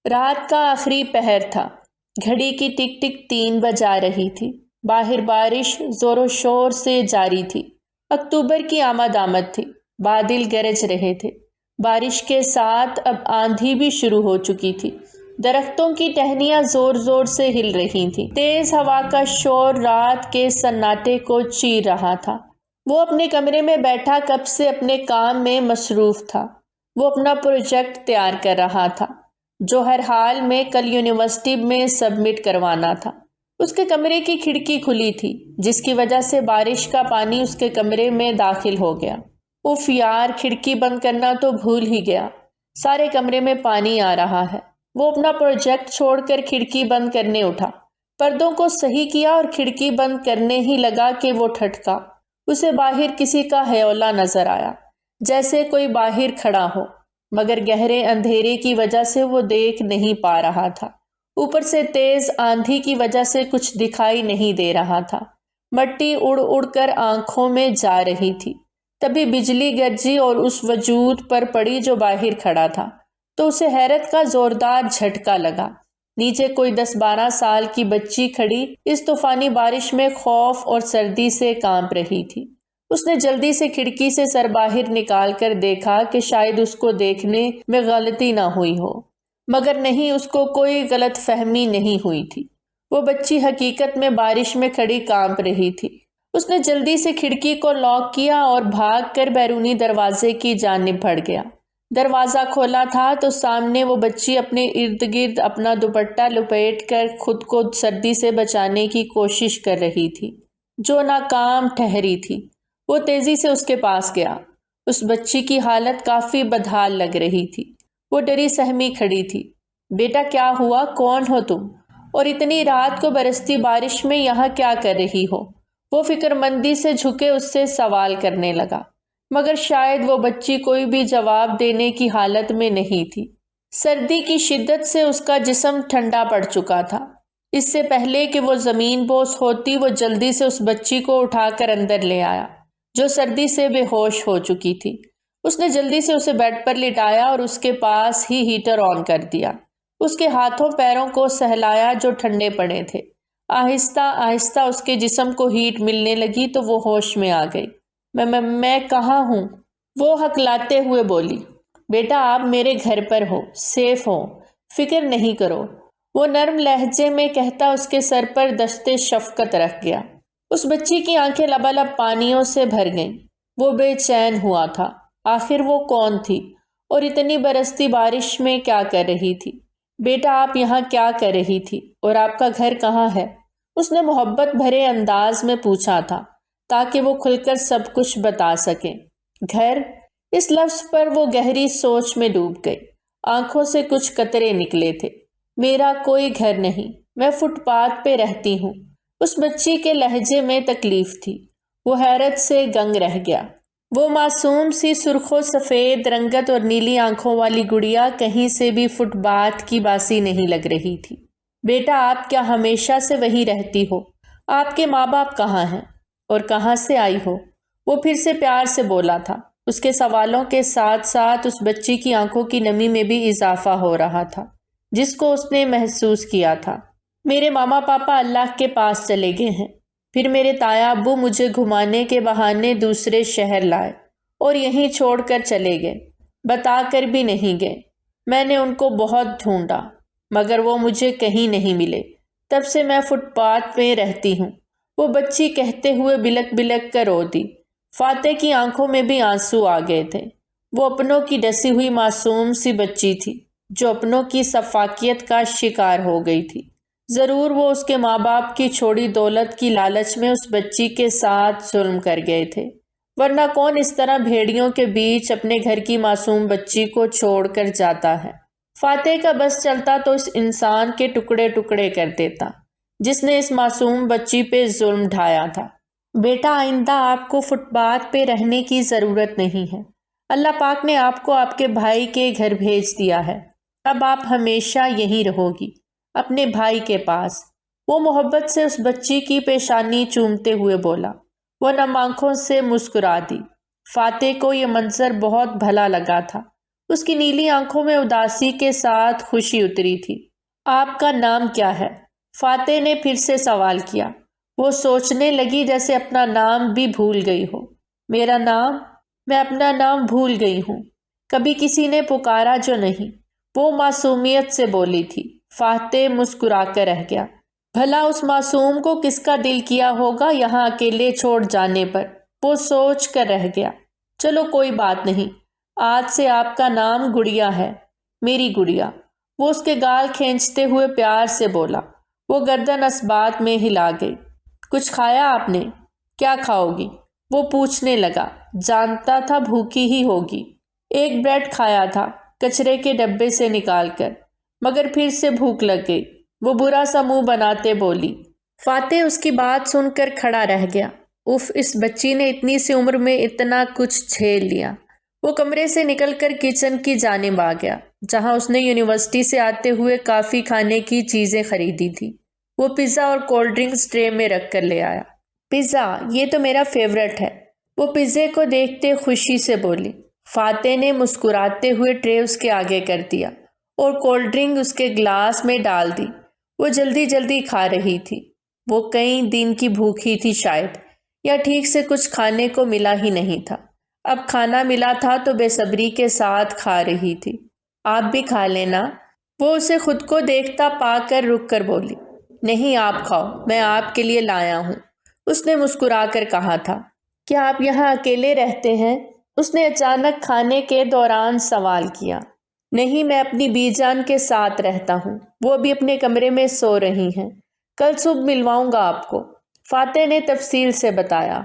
رات کا آخری پہر تھا۔ گھڑی کی ٹک ٹک 3 بجا رہی تھی۔ باہر بارش زور و شور سے جاری تھی۔ اکتوبر کی آمد تھی۔ بادل گرج رہے تھے۔ بارش کے ساتھ اب آندھی بھی شروع ہو چکی تھی۔ درختوں کی ٹہنیاں زور زور سے ہل رہی تھیں۔ تیز ہوا کا شور رات کے سناٹے کو چیر رہا تھا۔ وہ اپنے کمرے میں بیٹھا کب سے اپنے کام میں مصروف تھا۔ وہ اپنا پروجیکٹ تیار کر رہا تھا جو ہر حال میں کل یونیورسٹی میں سبمٹ کروانا تھا۔ اس کے کمرے کی کھڑکی کھلی تھی جس کی وجہ سے بارش کا پانی اس کے کمرے میں داخل ہو گیا۔ اف یار، کھڑکی بند کرنا تو بھول ہی گیا۔ سارے کمرے میں پانی آ رہا ہے۔ وہ اپنا پروجیکٹ چھوڑ کر کھڑکی بند کرنے اٹھا۔ پردوں کو صحیح کیا اور کھڑکی بند کرنے ہی لگا کہ وہ ٹھٹکا۔ اسے باہر کسی کا ہیولا نظر آیا، جیسے کوئی باہر کھڑا ہو، مگر گہرے اندھیرے کی وجہ سے وہ دیکھ نہیں پا رہا تھا۔ اوپر سے تیز آندھی کی وجہ سے کچھ دکھائی نہیں دے رہا تھا۔ مٹی اڑ اڑ کر آنکھوں میں جا رہی تھی۔ تبھی بجلی گرجی اور اس وجود پر پڑی جو باہر کھڑا تھا، تو اسے حیرت کا زوردار جھٹکا لگا۔ نیچے کوئی 10-12 سال کی بچی کھڑی اس طوفانی بارش میں خوف اور سردی سے کانپ رہی تھی۔ اس نے جلدی سے کھڑکی سے سر باہر نکال کر دیکھا کہ شاید اس کو دیکھنے میں غلطی نہ ہوئی ہو، مگر نہیں، اس کو کوئی غلط فہمی نہیں ہوئی تھی۔ وہ بچی حقیقت میں بارش میں کھڑی کانپ رہی تھی۔ اس نے جلدی سے کھڑکی کو لاک کیا اور بھاگ کر بیرونی دروازے کی جانب بڑھ گیا۔ دروازہ کھولا تھا تو سامنے وہ بچی اپنے ارد گرد اپنا دوپٹہ لپیٹ کر خود کو سردی سے بچانے کی کوشش کر رہی تھی، جو ناکام ٹھہری تھی۔ وہ تیزی سے اس کے پاس گیا۔ اس بچی کی حالت کافی بدحال لگ رہی تھی۔ وہ ڈری سہمی کھڑی تھی۔ بیٹا، کیا ہوا؟ کون ہو تم؟ اور اتنی رات کو برستی بارش میں یہاں کیا کر رہی ہو؟ وہ فکر مندی سے جھکے اس سے سوال کرنے لگا، مگر شاید وہ بچی کوئی بھی جواب دینے کی حالت میں نہیں تھی۔ سردی کی شدت سے اس کا جسم ٹھنڈا پڑ چکا تھا۔ اس سے پہلے کہ وہ زمین بوس ہوتی، وہ جلدی سے اس بچی کو اٹھا کر اندر لے آیا جو سردی سے بے ہوش ہو چکی تھی۔ اس نے جلدی سے اسے بیڈ پر لٹایا اور اس کے پاس ہی ہیٹر آن کر دیا۔ اس کے ہاتھوں پیروں کو سہلایا جو ٹھنڈے پڑے تھے۔ آہستہ آہستہ اس کے جسم کو ہیٹ ملنے لگی تو وہ ہوش میں آ گئی۔ میں کہاں ہوں؟ وہ ہکلاتے ہوئے بولی۔ بیٹا، آپ میرے گھر پر ہو، سیف ہو، فکر نہیں کرو، وہ نرم لہجے میں کہتا اس کے سر پر دستے شفقت رکھ گیا۔ اس بچی کی آنکھیں لبالب پانیوں سے بھر گئیں۔ وہ بے چین ہوا تھا۔ آخر وہ کون تھی اور اتنی برستی بارش میں کیا کر رہی تھی؟ بیٹا، آپ یہاں کیا کر رہی تھی اور آپ کا گھر کہاں ہے؟ اس نے محبت بھرے انداز میں پوچھا تھا تاکہ وہ کھل کر سب کچھ بتا سکے۔ گھر؟ اس لفظ پر وہ گہری سوچ میں ڈوب گئی۔ آنکھوں سے کچھ قطرے نکلے تھے۔ میرا کوئی گھر نہیں، میں فٹ پاتھ پہ رہتی ہوں۔ اس بچی کے لہجے میں تکلیف تھی۔ وہ حیرت سے دنگ رہ گیا۔ وہ معصوم سی سرخ و سفید رنگت اور نیلی آنکھوں والی گڑیا کہیں سے بھی فٹ پاتھ کی باسی نہیں لگ رہی تھی۔ بیٹا، آپ کیا ہمیشہ سے وہیں رہتی ہو؟ آپ کے ماں باپ کہاں ہیں اور کہاں سے آئی ہو؟ وہ پھر سے پیار سے بولا تھا۔ اس کے سوالوں کے ساتھ ساتھ اس بچی کی آنکھوں کی نمی میں بھی اضافہ ہو رہا تھا جس کو اس نے محسوس کیا تھا۔ میرے ماما پاپا اللہ کے پاس چلے گئے ہیں۔ پھر میرے تایا ابو مجھے گھمانے کے بہانے دوسرے شہر لائے اور یہیں چھوڑ کر چلے گئے، بتا کر بھی نہیں گئے۔ میں نے ان کو بہت ڈھونڈا مگر وہ مجھے کہیں نہیں ملے۔ تب سے میں فٹ پاتھ میں رہتی ہوں۔ وہ بچی کہتے ہوئے بلک بلک کر رو دی۔ فاتح کی آنکھوں میں بھی آنسو آ گئے تھے۔ وہ اپنوں کی ڈسی ہوئی معصوم سی بچی تھی جو اپنوں کی سفاکیت کا شکار ہو گئی تھی۔ ضرور وہ اس کے ماں باپ کی چھوڑی دولت کی لالچ میں اس بچی کے ساتھ ظلم کر گئے تھے، ورنہ کون اس طرح بھیڑیوں کے بیچ اپنے گھر کی معصوم بچی کو چھوڑ کر جاتا ہے؟ فاتح کا بس چلتا تو اس انسان کے ٹکڑے ٹکڑے کر دیتا جس نے اس معصوم بچی پہ ظلم ڈھایا تھا۔ بیٹا، آئندہ آپ کو فٹ پاتھ پہ رہنے کی ضرورت نہیں ہے۔ اللہ پاک نے آپ کو آپ کے بھائی کے گھر بھیج دیا ہے۔ اب آپ ہمیشہ یہیں رہو گی، اپنے بھائی کے پاس۔ وہ محبت سے اس بچی کی پیشانی چومتے ہوئے بولا۔ وہ نم آنکھوں سے مسکرا دی۔ فاتح کو یہ منظر بہت بھلا لگا تھا۔ اس کی نیلی آنکھوں میں اداسی کے ساتھ خوشی اتری تھی۔ آپ کا نام کیا ہے؟ فاتح نے پھر سے سوال کیا۔ وہ سوچنے لگی جیسے اپنا نام بھی بھول گئی ہو۔ میرا نام؟ میں اپنا نام بھول گئی ہوں۔ کبھی کسی نے پکارا جو نہیں، وہ معصومیت سے بولی تھی۔ فاتح مسکرا کر رہ گیا۔ بھلا اس معصوم کو کس کا دل کیا ہوگا یہاں اکیلے چھوڑ جانے پر؟ وہ سوچ کر رہ گیا۔ چلو کوئی بات نہیں، آج سے آپ کا نام گڑیا ہے، میری گڑیا۔ وہ اس کے گال کھینچتے ہوئے پیار سے بولا۔ وہ گردن اسبات میں ہلا گئی۔ کچھ کھایا آپ نے؟ کیا کھاؤ گی؟ وہ پوچھنے لگا۔ جانتا تھا بھوکی ہی ہوگی۔ ایک بریڈ کھایا تھا کچرے کے ڈبے سے نکال کر، مگر پھر سے بھوک لگ گئی۔ وہ برا سا منہ بناتے بولی۔ فاتح اس کی بات سن کر کھڑا رہ گیا۔ اف، اس بچی نے اتنی سی عمر میں اتنا کچھ جھیل لیا۔ وہ کمرے سے نکل کر کچن کی جانب آ گیا، جہاں اس نے یونیورسٹی سے آتے ہوئے کافی کھانے کی چیزیں خریدی تھی۔ وہ پیزا اور کولڈ ڈرنکس ٹرے میں رکھ کر لے آیا۔ پیزا، یہ تو میرا فیورٹ ہے، وہ پیزے کو دیکھتے خوشی سے بولی۔ فاتح نے مسکراتے ہوئے ٹرے اس کے آگے کر دیا اور کولڈ ڈرنک اس کے گلاس میں ڈال دی۔ وہ جلدی جلدی کھا رہی تھی۔ وہ کئی دن کی بھوکی تھی شاید، یا ٹھیک سے کچھ کھانے کو ملا ہی نہیں تھا۔ اب کھانا ملا تھا تو بے صبری کے ساتھ کھا رہی تھی۔ آپ بھی کھا لینا، وہ اسے خود کو دیکھتا پا کر رک کر بولی۔ نہیں، آپ کھاؤ، میں آپ کے لیے لایا ہوں، اس نے مسکرا کر کہا تھا۔ کیا آپ یہاں اکیلے رہتے ہیں؟ اس نے اچانک کھانے کے دوران سوال کیا۔ نہیں، میں اپنی بی جان کے ساتھ رہتا ہوں، وہ بھی اپنے کمرے میں سو رہی ہیں۔ کل صبح ملواؤں گا آپ کو، فاتح نے تفصیل سے بتایا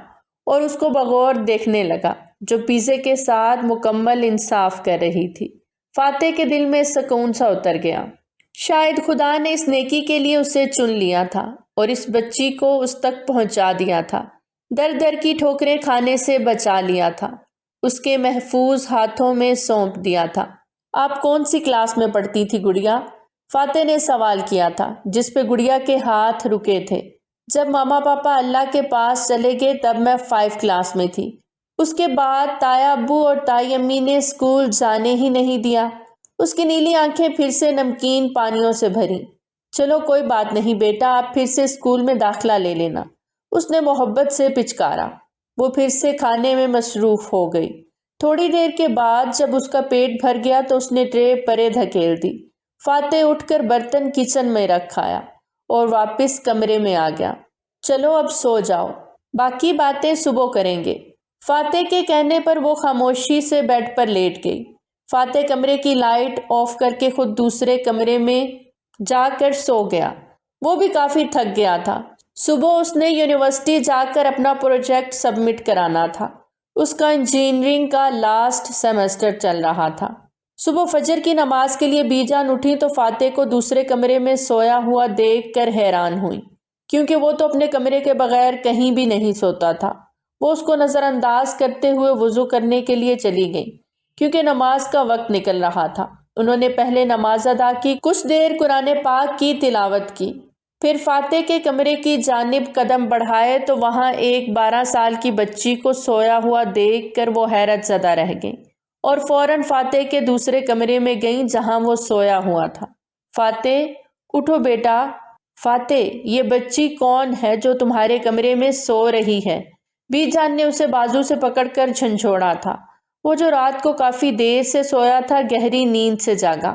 اور اس کو بغور دیکھنے لگا، جو پیزے کے ساتھ مکمل انصاف کر رہی تھی۔ فاتح کے دل میں سکون سا اتر گیا۔ شاید خدا نے اس نیکی کے لیے اسے چن لیا تھا اور اس بچی کو اس تک پہنچا دیا تھا، در در کی ٹھوکریں کھانے سے بچا لیا تھا، اس کے محفوظ ہاتھوں میں سونپ دیا تھا۔ آپ کون سی کلاس میں پڑھتی تھی گڑیا؟ فاتح نے سوال کیا تھا، جس پہ گڑیا کے ہاتھ رکے تھے۔ جب ماما پاپا اللہ کے پاس چلے گئے تب میں 5 کلاس میں تھی۔ اس کے بعد تایا ابو اور تائی امی نے اسکول جانے ہی نہیں دیا۔ اس کی نیلی آنکھیں پھر سے نمکین پانیوں سے بھریں۔ چلو کوئی بات نہیں بیٹا، آپ پھر سے اسکول میں داخلہ لے لینا، اس نے محبت سے پچکارا۔ وہ پھر سے کھانے میں مصروف ہو گئی۔ تھوڑی دیر کے بعد جب اس کا پیٹ بھر گیا تو اس نے ٹرے پرے دھکیل دی۔ فاتح اٹھ کر برتن کچن میں رکھ آیا اور واپس کمرے میں آ گیا۔ چلو اب سو جاؤ، باقی باتیں صبح کریں گے۔ فاتح کے کہنے پر وہ خاموشی سے بیڈ پر لیٹ گئی۔ فاتح کمرے کی لائٹ آف کر کے خود دوسرے کمرے میں جا کر سو گیا۔ وہ بھی کافی تھک گیا تھا۔ صبح اس نے یونیورسٹی جا کر اپنا پروجیکٹ سبمٹ کرانا تھا۔ اس کا انجینئرنگ کا لاسٹ سیمسٹر چل رہا تھا۔ صبح فجر کی نماز کے لیے بی جان اٹھی تو فاتح کو دوسرے کمرے میں سویا ہوا دیکھ کر حیران ہوئی، کیونکہ وہ تو اپنے کمرے کے بغیر کہیں بھی نہیں سوتا تھا۔ وہ اس کو نظر انداز کرتے ہوئے وضو کرنے کے لیے چلی گئی، کیونکہ نماز کا وقت نکل رہا تھا۔ انہوں نے پہلے نماز ادا کی، کچھ دیر قرآن پاک کی تلاوت کی، پھر فاتح کے کمرے کی جانب قدم بڑھائے تو وہاں ایک 12 سال کی بچی کو سویا ہوا دیکھ کر وہ حیرت زدہ رہ گئیں اور فوراً فاتح کے دوسرے کمرے میں گئیں جہاں وہ سویا ہوا تھا۔ فاتح، اٹھو بیٹا۔ فاتح، یہ بچی کون ہے جو تمہارے کمرے میں سو رہی ہے؟ بی جان نے اسے بازو سے پکڑ کر جھنجھوڑا تھا۔ وہ جو رات کو کافی دیر سے سویا تھا گہری نیند سے جاگا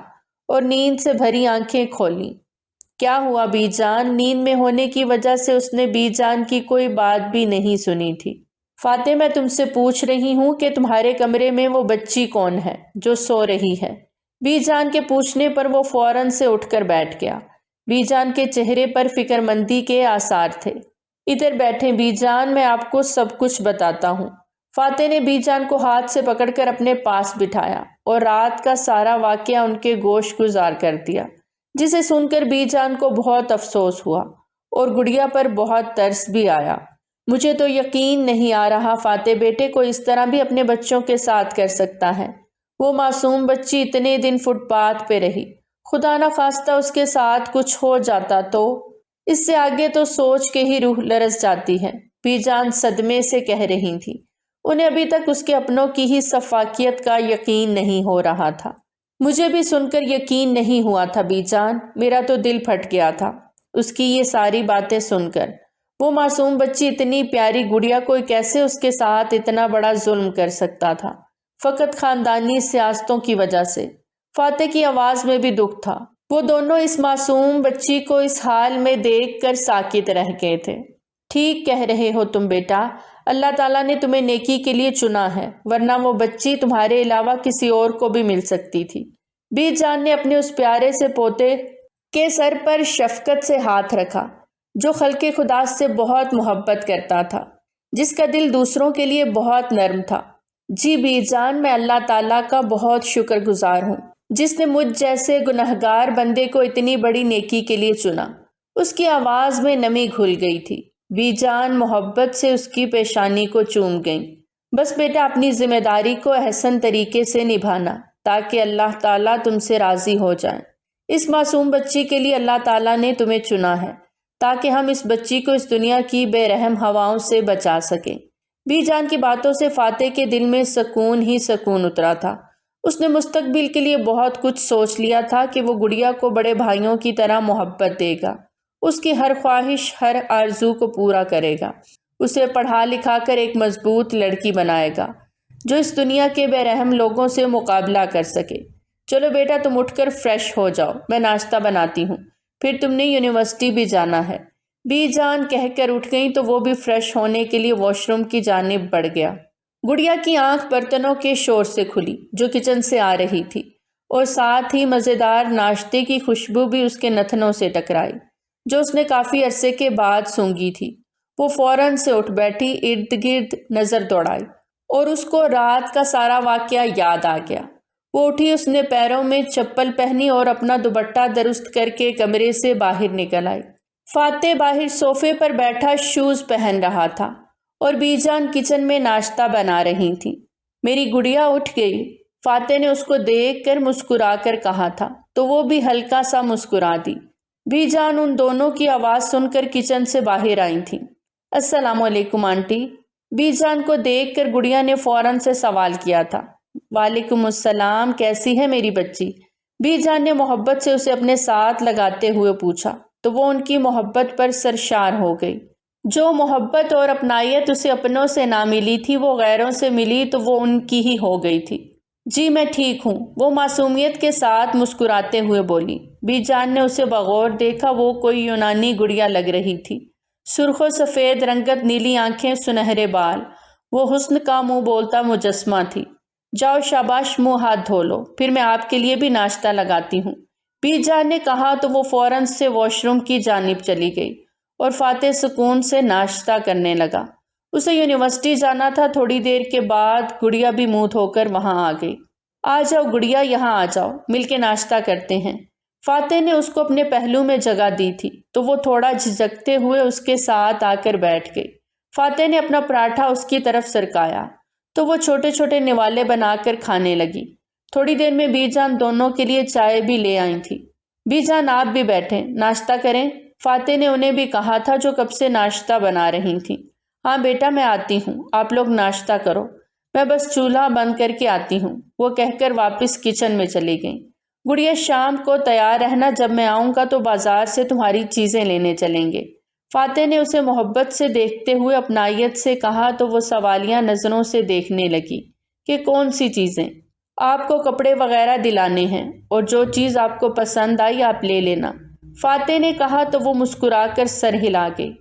اور نیند سے بھری آنکھیں کھولیں۔ کیا ہوا بی جان؟ نیند میں ہونے کی وجہ سے اس نے بی جان کی کوئی بات بھی نہیں سنی تھی۔ فاتح، میں تم سے پوچھ رہی ہوں کہ تمہارے کمرے میں وہ بچی کون ہے جو سو رہی ہے؟ بی جان کے پوچھنے پر وہ فوراً سے اٹھ کر بیٹھ گیا۔ بی جان کے چہرے پر فکر مندی کے آثار تھے۔ ادھر بیٹھیں بی جان، میں آپ کو سب کچھ بتاتا ہوں۔ فاتح نے بی جان کو ہاتھ سے پکڑ کر اپنے پاس بٹھایا اور رات کا سارا واقعہ ان کے گوش گزار کر دیا، جسے سن کر بی جان کو بہت افسوس ہوا اور گڑیا پر بہت ترس بھی آیا۔ مجھے تو یقین نہیں آ رہا فاتح بیٹے کو اس طرح بھی اپنے بچوں کے ساتھ کر سکتا ہے۔ وہ معصوم بچی اتنے دن فٹ پاتھ پہ رہی، خدا نہ خواستہ اس کے ساتھ کچھ ہو جاتا تو۔ اس سے آگے تو سوچ کے ہی روح لرز جاتی ہے، بی جان صدمے سے کہہ رہی تھی۔ انہیں ابھی تک اس کے اپنوں کی ہی سفاکیت کا یقین نہیں ہو رہا تھا۔ مجھے بھی سن کر یقین نہیں ہوا تھا بی جان، میرا تو دل پھٹ گیا تھا اس کی یہ ساری باتیں سن کر۔ وہ معصوم بچی، اتنی پیاری گڑیا، کوئی کیسے اس کے ساتھ اتنا بڑا ظلم کر سکتا تھا؟ فقط خاندانی سیاستوں کی وجہ سے۔ فاتح کی آواز میں بھی دکھ تھا۔ وہ دونوں اس معصوم بچی کو اس حال میں دیکھ کر ساکت رہ گئے تھے۔ ٹھیک کہہ رہے ہو تم بیٹا، اللہ تعالیٰ نے تمہیں نیکی کے لیے چنا ہے، ورنہ وہ بچی تمہارے علاوہ کسی اور کو بھی مل سکتی تھی۔ بی جان نے اپنے اس پیارے سے پوتے کے سر پر شفقت سے ہاتھ رکھا، جو خلق خدا سے بہت محبت کرتا تھا، جس کا دل دوسروں کے لیے بہت نرم تھا۔ جی بی جان، میں اللہ تعالیٰ کا بہت شکر گزار ہوں، جس نے مجھ جیسے گنہگار بندے کو اتنی بڑی نیکی کے لیے چنا۔ اس کی آواز میں نمی گھل گئی تھی۔ بی جان محبت سے اس کی پیشانی کو چوم گئیں۔ بس بیٹا، اپنی ذمہ داری کو احسن طریقے سے نبھانا، تاکہ اللہ تعالیٰ تم سے راضی ہو جائیں۔ اس معصوم بچی کے لیے اللہ تعالیٰ نے تمہیں چنا ہے، تاکہ ہم اس بچی کو اس دنیا کی بے رحم ہواؤں سے بچا سکیں۔ بی جان کی باتوں سے فاتح کے دل میں سکون ہی سکون اترا تھا۔ اس نے مستقبل کے لیے بہت کچھ سوچ لیا تھا کہ وہ گڑیا کو بڑے بھائیوں کی طرح محبت دے گا، اس کی ہر خواہش، ہر آرزو کو پورا کرے گا، اسے پڑھا لکھا کر ایک مضبوط لڑکی بنائے گا، جو اس دنیا کے بے رحم لوگوں سے مقابلہ کر سکے۔ چلو بیٹا، تم اٹھ کر فریش ہو جاؤ، میں ناشتہ بناتی ہوں، پھر تم نے یونیورسٹی بھی جانا ہے۔ بی جان کہہ کر اٹھ گئیں تو وہ بھی فریش ہونے کے لیے واش روم کی جانب بڑھ گیا۔ گڑیا کی آنکھ برتنوں کے شور سے کھلی جو کچن سے آ رہی تھی، اور ساتھ ہی مزیدار ناشتے کی خوشبو بھی اس کے نتنوں سے ٹکرائی، جو اس نے کافی عرصے کے بعد سونگھی تھی۔ وہ فوراً سے اٹھ بیٹھی، ارد گرد نظر دوڑائی، اور اس کو رات کا سارا واقعہ یاد آ گیا۔ وہ اٹھی، اس نے پیروں میں چپل پہنی اور اپنا دوپٹہ درست کر کے کمرے سے باہر نکل آئی۔ فاتح باہر صوفے پر بیٹھا شوز پہن رہا تھا، اور بی جان کچن میں ناشتہ بنا رہی تھی۔ میری گڑیا اٹھ گئی، فاتح نے اس کو دیکھ کر مسکرا کر کہا تھا، تو وہ بھی ہلکا سا مسکرا دی۔ بی جان ان دونوں کی آواز سن کر کچن سے باہر آئی تھی۔ السلام علیکم آنٹی۔ بی جان کو دیکھ کر گڑیا نے فوراً سے سوال کیا تھا۔ وعلیکم السلام، کیسی ہے میری بچی؟ بی جان نے محبت سے اسے اپنے ساتھ لگاتے ہوئے پوچھا، تو وہ ان کی محبت پر سرشار ہو گئی۔ جو محبت اور اپنائیت اسے اپنوں سے نہ ملی تھی، وہ غیروں سے ملی تو وہ ان کی ہی ہو گئی تھی۔ جی میں ٹھیک ہوں، وہ معصومیت کے ساتھ مسکراتے ہوئے بولی۔ بی جان نے اسے بغور دیکھا، وہ کوئی یونانی گڑیا لگ رہی تھی۔ سرخ و سفید رنگت، نیلی آنکھیں، سنہرے بال، وہ حسن کا منہ بولتا مجسمہ تھی۔ جاؤ شاباش، منہ ہاتھ دھو لو، پھر میں آپ کے لیے بھی ناشتہ لگاتی ہوں، بی جان نے کہا تو وہ فوراً سے واش روم کی جانب چلی گئی، اور فاتح سکون سے ناشتہ کرنے لگا۔ اسے یونیورسٹی جانا تھا۔ تھوڑی دیر کے بعد گڑیا بھی منہ دھو کر وہاں آ گئی۔ آ جاؤ گڑیا، یہاں آ جاؤ، مل کے ناشتہ کرتے ہیں۔ فاتح نے اس کو اپنے پہلو میں جگہ دی تھی، تو وہ تھوڑا جھجکتے ہوئے اس کے ساتھ آ کر بیٹھ گئی۔ فاتح نے اپنا پراٹھا اس کی طرف سرکایا تو وہ چھوٹے چھوٹے نوالے بنا کر کھانے لگی۔ تھوڑی دیر میں بی جان دونوں کے لیے چائے بھی لے آئی تھی۔ بی جان آپ بھی بیٹھیں، ناشتہ کریں، فاتح نے انہیں بھی کہا تھا جو کب سے ناشتہ بنا رہی تھیں۔ ہاں بیٹا، میں آتی ہوں، آپ لوگ ناشتہ کرو، میں بس چولہا بند کر کے آتی ہوں، وہ کہہ کر واپس کچن میں چلی گئیں۔ گڑیا شام کو تیار رہنا، جب میں آؤں گا تو بازار سے تمہاری چیزیں لینے چلیں گے۔ فاتح نے اسے محبت سے دیکھتے ہوئے اپنائیت سے کہا تو وہ سوالیہ نظروں سے دیکھنے لگی کہ کون سی چیزیں؟ آپ کو کپڑے وغیرہ دلانے ہیں، اور جو چیز آپ کو پسند آئی آپ لے لینا، فاتح نے کہا تو وہ مسکرا کر سر ہلا گئی۔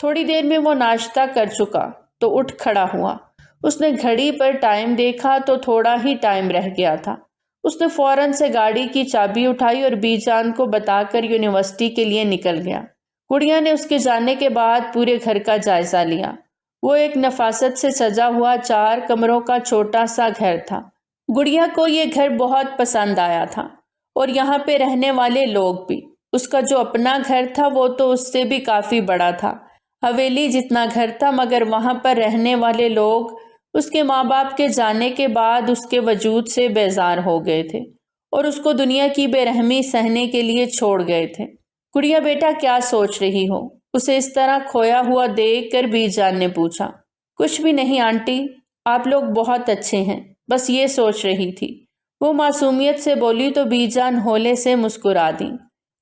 تھوڑی دیر میں وہ ناشتہ کر چکا تو اٹھ کھڑا ہوا۔ اس نے گھڑی پر ٹائم دیکھا تو تھوڑا ہی ٹائم رہ گیا تھا۔ اس نے فوراً سے گاڑی کی چابی اٹھائی اور بی جان کو بتا کر یونیورسٹی کے لیے نکل گیا۔ گڑیا نے اس کے جانے کے بعد پورے گھر کا جائزہ لیا۔ وہ ایک نفاست سے سجا ہوا 4 کمروں کا چھوٹا سا گھر تھا۔ گڑیا کو یہ گھر بہت پسند آیا تھا، اور یہاں پہ رہنے والے لوگ بھی۔ اس کا جو اپنا گھر تھا وہ تو اس سے بھی کافی بڑا تھا، حویلی جتنا گھر تھا، مگر وہاں پر رہنے والے لوگ اس کے ماں باپ کے جانے کے بعد اس کے وجود سے بیزار ہو گئے تھے، اور اس کو دنیا کی بے رحمی سہنے کے لیے چھوڑ گئے تھے۔ گڑیا بیٹا کیا سوچ رہی ہو؟ اسے اس طرح کھویا ہوا دیکھ کر بی جان نے پوچھا۔ کچھ بھی نہیں آنٹی، آپ لوگ بہت اچھے ہیں، بس یہ سوچ رہی تھی۔ وہ معصومیت سے بولی تو بی جان ہولے سے مسکرا دیں۔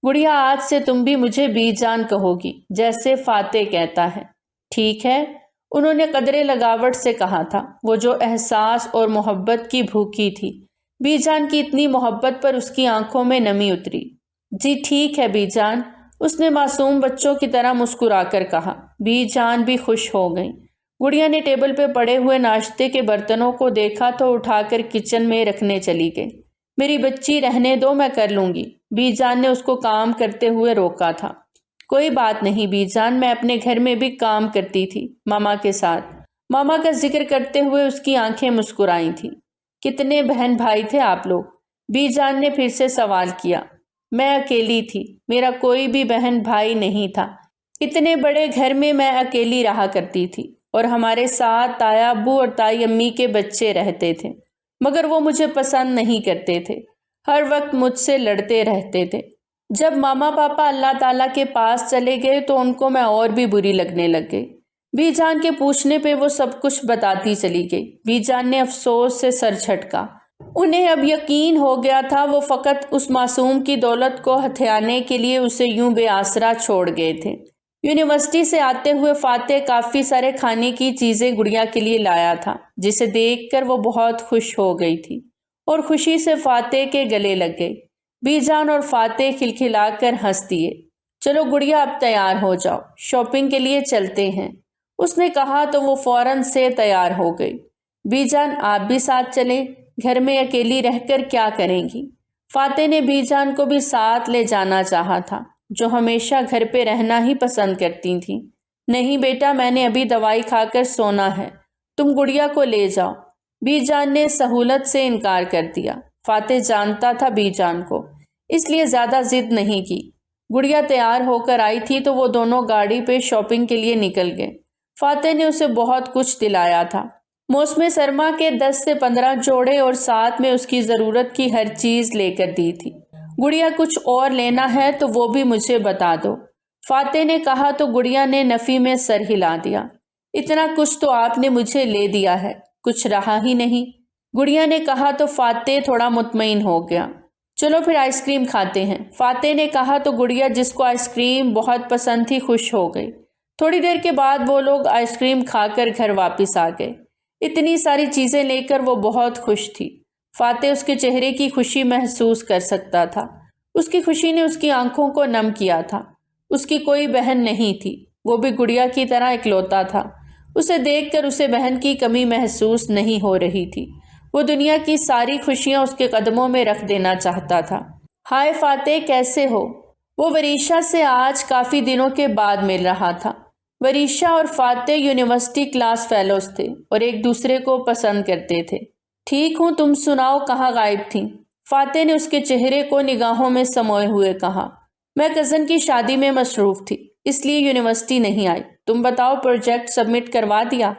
گڑیا آج سے تم بھی مجھے بی جان کہو گی، جیسے فاتح کہتا ہے۔ ٹھیک ہے، انہوں نے قدرے لگاوٹ سے کہا تھا، وہ جو احساس اور محبت کی بھوکی تھی۔ بی جان کی اتنی محبت پر اس کی آنکھوں میں نمی اتری۔ جی ٹھیک ہے بی جان، اس نے معصوم بچوں کی طرح مسکرا کر کہا۔ بی جان بھی خوش ہو گئیں۔ گڑیا نے ٹیبل پہ پڑے ہوئے ناشتے کے برتنوں کو دیکھا تو اٹھا کر کچن میں رکھنے چلی گئی۔ میری بچی رہنے دو، میں کر لوں گی، بی جان نے اس کو کام کرتے ہوئے روکا تھا۔ کوئی بات نہیں بی جان، میں اپنے گھر میں بھی کام کرتی تھی ماما کے ساتھ۔ ماما کا ذکر کرتے ہوئے اس کی آنکھیں مسکرائی تھیں۔ کتنے بہن بھائی تھے آپ لوگ؟ بی جان نے پھر سے سوال کیا۔ میں اکیلی تھی، میرا کوئی بھی بہن بھائی نہیں تھا۔ اتنے بڑے گھر میں میں اکیلی رہا کرتی تھی، اور ہمارے ساتھ تایا ابو اور تائی امی کے بچے رہتے تھے، مگر وہ مجھے پسند نہیں کرتے تھے، ہر وقت مجھ سے لڑتے رہتے تھے۔ جب ماما پاپا اللہ تعالیٰ کے پاس چلے گئے تو ان کو میں اور بھی بری لگنے لگ گئی۔ بی جان کے پوچھنے پہ وہ سب کچھ بتاتی چلی گئی۔ بی جان نے افسوس سے سر جھٹکا۔ انہیں اب یقین ہو گیا تھا وہ فقط اس معصوم کی دولت کو ہتھیانے کے لیے اسے یوں بے آسرا چھوڑ گئے تھے۔ یونیورسٹی سے آتے ہوئے فاتح کافی سارے کھانے کی چیزیں گڑیا کے لیے لایا تھا، جسے دیکھ کر وہ بہت خوش ہو گئی تھی اور خوشی سے فاتح کے گلے لگ گئی۔ بی جان اور فاتح کھلکھلا کر ہنس دیے۔ چلو گڑیا اب تیار ہو جاؤ، شاپنگ کے لیے چلتے ہیں، اس نے کہا تو وہ فوراً سے تیار ہو گئی۔ بی جان آپ بھی ساتھ چلیں، گھر میں اکیلی رہ کر کیا کریں گی؟ فاتح نے بی جان کو بھی ساتھ لے جانا چاہا تھا، جو ہمیشہ گھر پہ رہنا ہی پسند کرتی تھیں۔ نہیں بیٹا، میں نے ابھی دوائی کھا کر سونا ہے، تم گڑیا کو لے جاؤ۔ بی جان نے سہولت سے انکار کر دیا۔ فاتح جانتا تھا بی جان کو، اس لیے زیادہ ضد نہیں کی۔ گڑیا تیار ہو کر آئی تھی تو وہ دونوں گاڑی پہ شاپنگ کے لیے نکل گئے۔ فاتح نے اسے بہت کچھ دلایا تھا، موسم سرما کے 10 سے 15 جوڑے، اور ساتھ میں اس کی ضرورت کی ہر چیز لے کر دی تھی۔ گڑیا کچھ اور لینا ہے تو وہ بھی مجھے بتا دو، فاتح نے کہا تو گڑیا نے نفی میں سر ہلا دیا۔ اتنا کچھ تو آپ نے مجھے لے دیا ہے، کچھ رہا ہی نہیں، گڑیا نے کہا تو فاتح تھوڑا مطمئن ہو گیا۔ چلو پھر آئس کریم کھاتے ہیں، فاتح نے کہا تو گڑیا، جس کو آئس کریم بہت پسند تھی، خوش ہو گئی۔ تھوڑی دیر کے بعد وہ لوگ آئس کریم کھا کر گھر واپس آ گئے۔ اتنی ساری چیزیں لے کر وہ بہت خوش تھی۔ فاتح اس کے چہرے کی خوشی محسوس کر سکتا تھا۔ اس کی خوشی نے اس کی آنکھوں کو نم کیا تھا۔ اس کی کوئی بہن نہیں تھی، وہ بھی گڑیا کی طرح اکلوتا تھا۔ اسے دیکھ کر اسے بہن کی کمی محسوس نہیں ہو رہی تھی۔ وہ دنیا کی ساری خوشیاں اس کے قدموں میں رکھ دینا چاہتا تھا۔ ہائے فاتح، کیسے ہو؟ وہ وریشا سے آج کافی دنوں کے بعد مل رہا تھا۔ وریشا اور فاتح یونیورسٹی کلاس فیلوز تھے اور ایک دوسرے کو پسند کرتے تھے۔ ٹھیک ہوں، تم سناؤ، کہاں غائب تھیں؟ فاتح نے اس کے چہرے کو نگاہوں میں سموئے ہوئے کہا۔ میں کزن کی شادی میں مصروف تھی، اس لیے یونیورسٹی نہیں آئی۔ تم بتاؤ، پروجیکٹ سبمٹ کروا دیا؟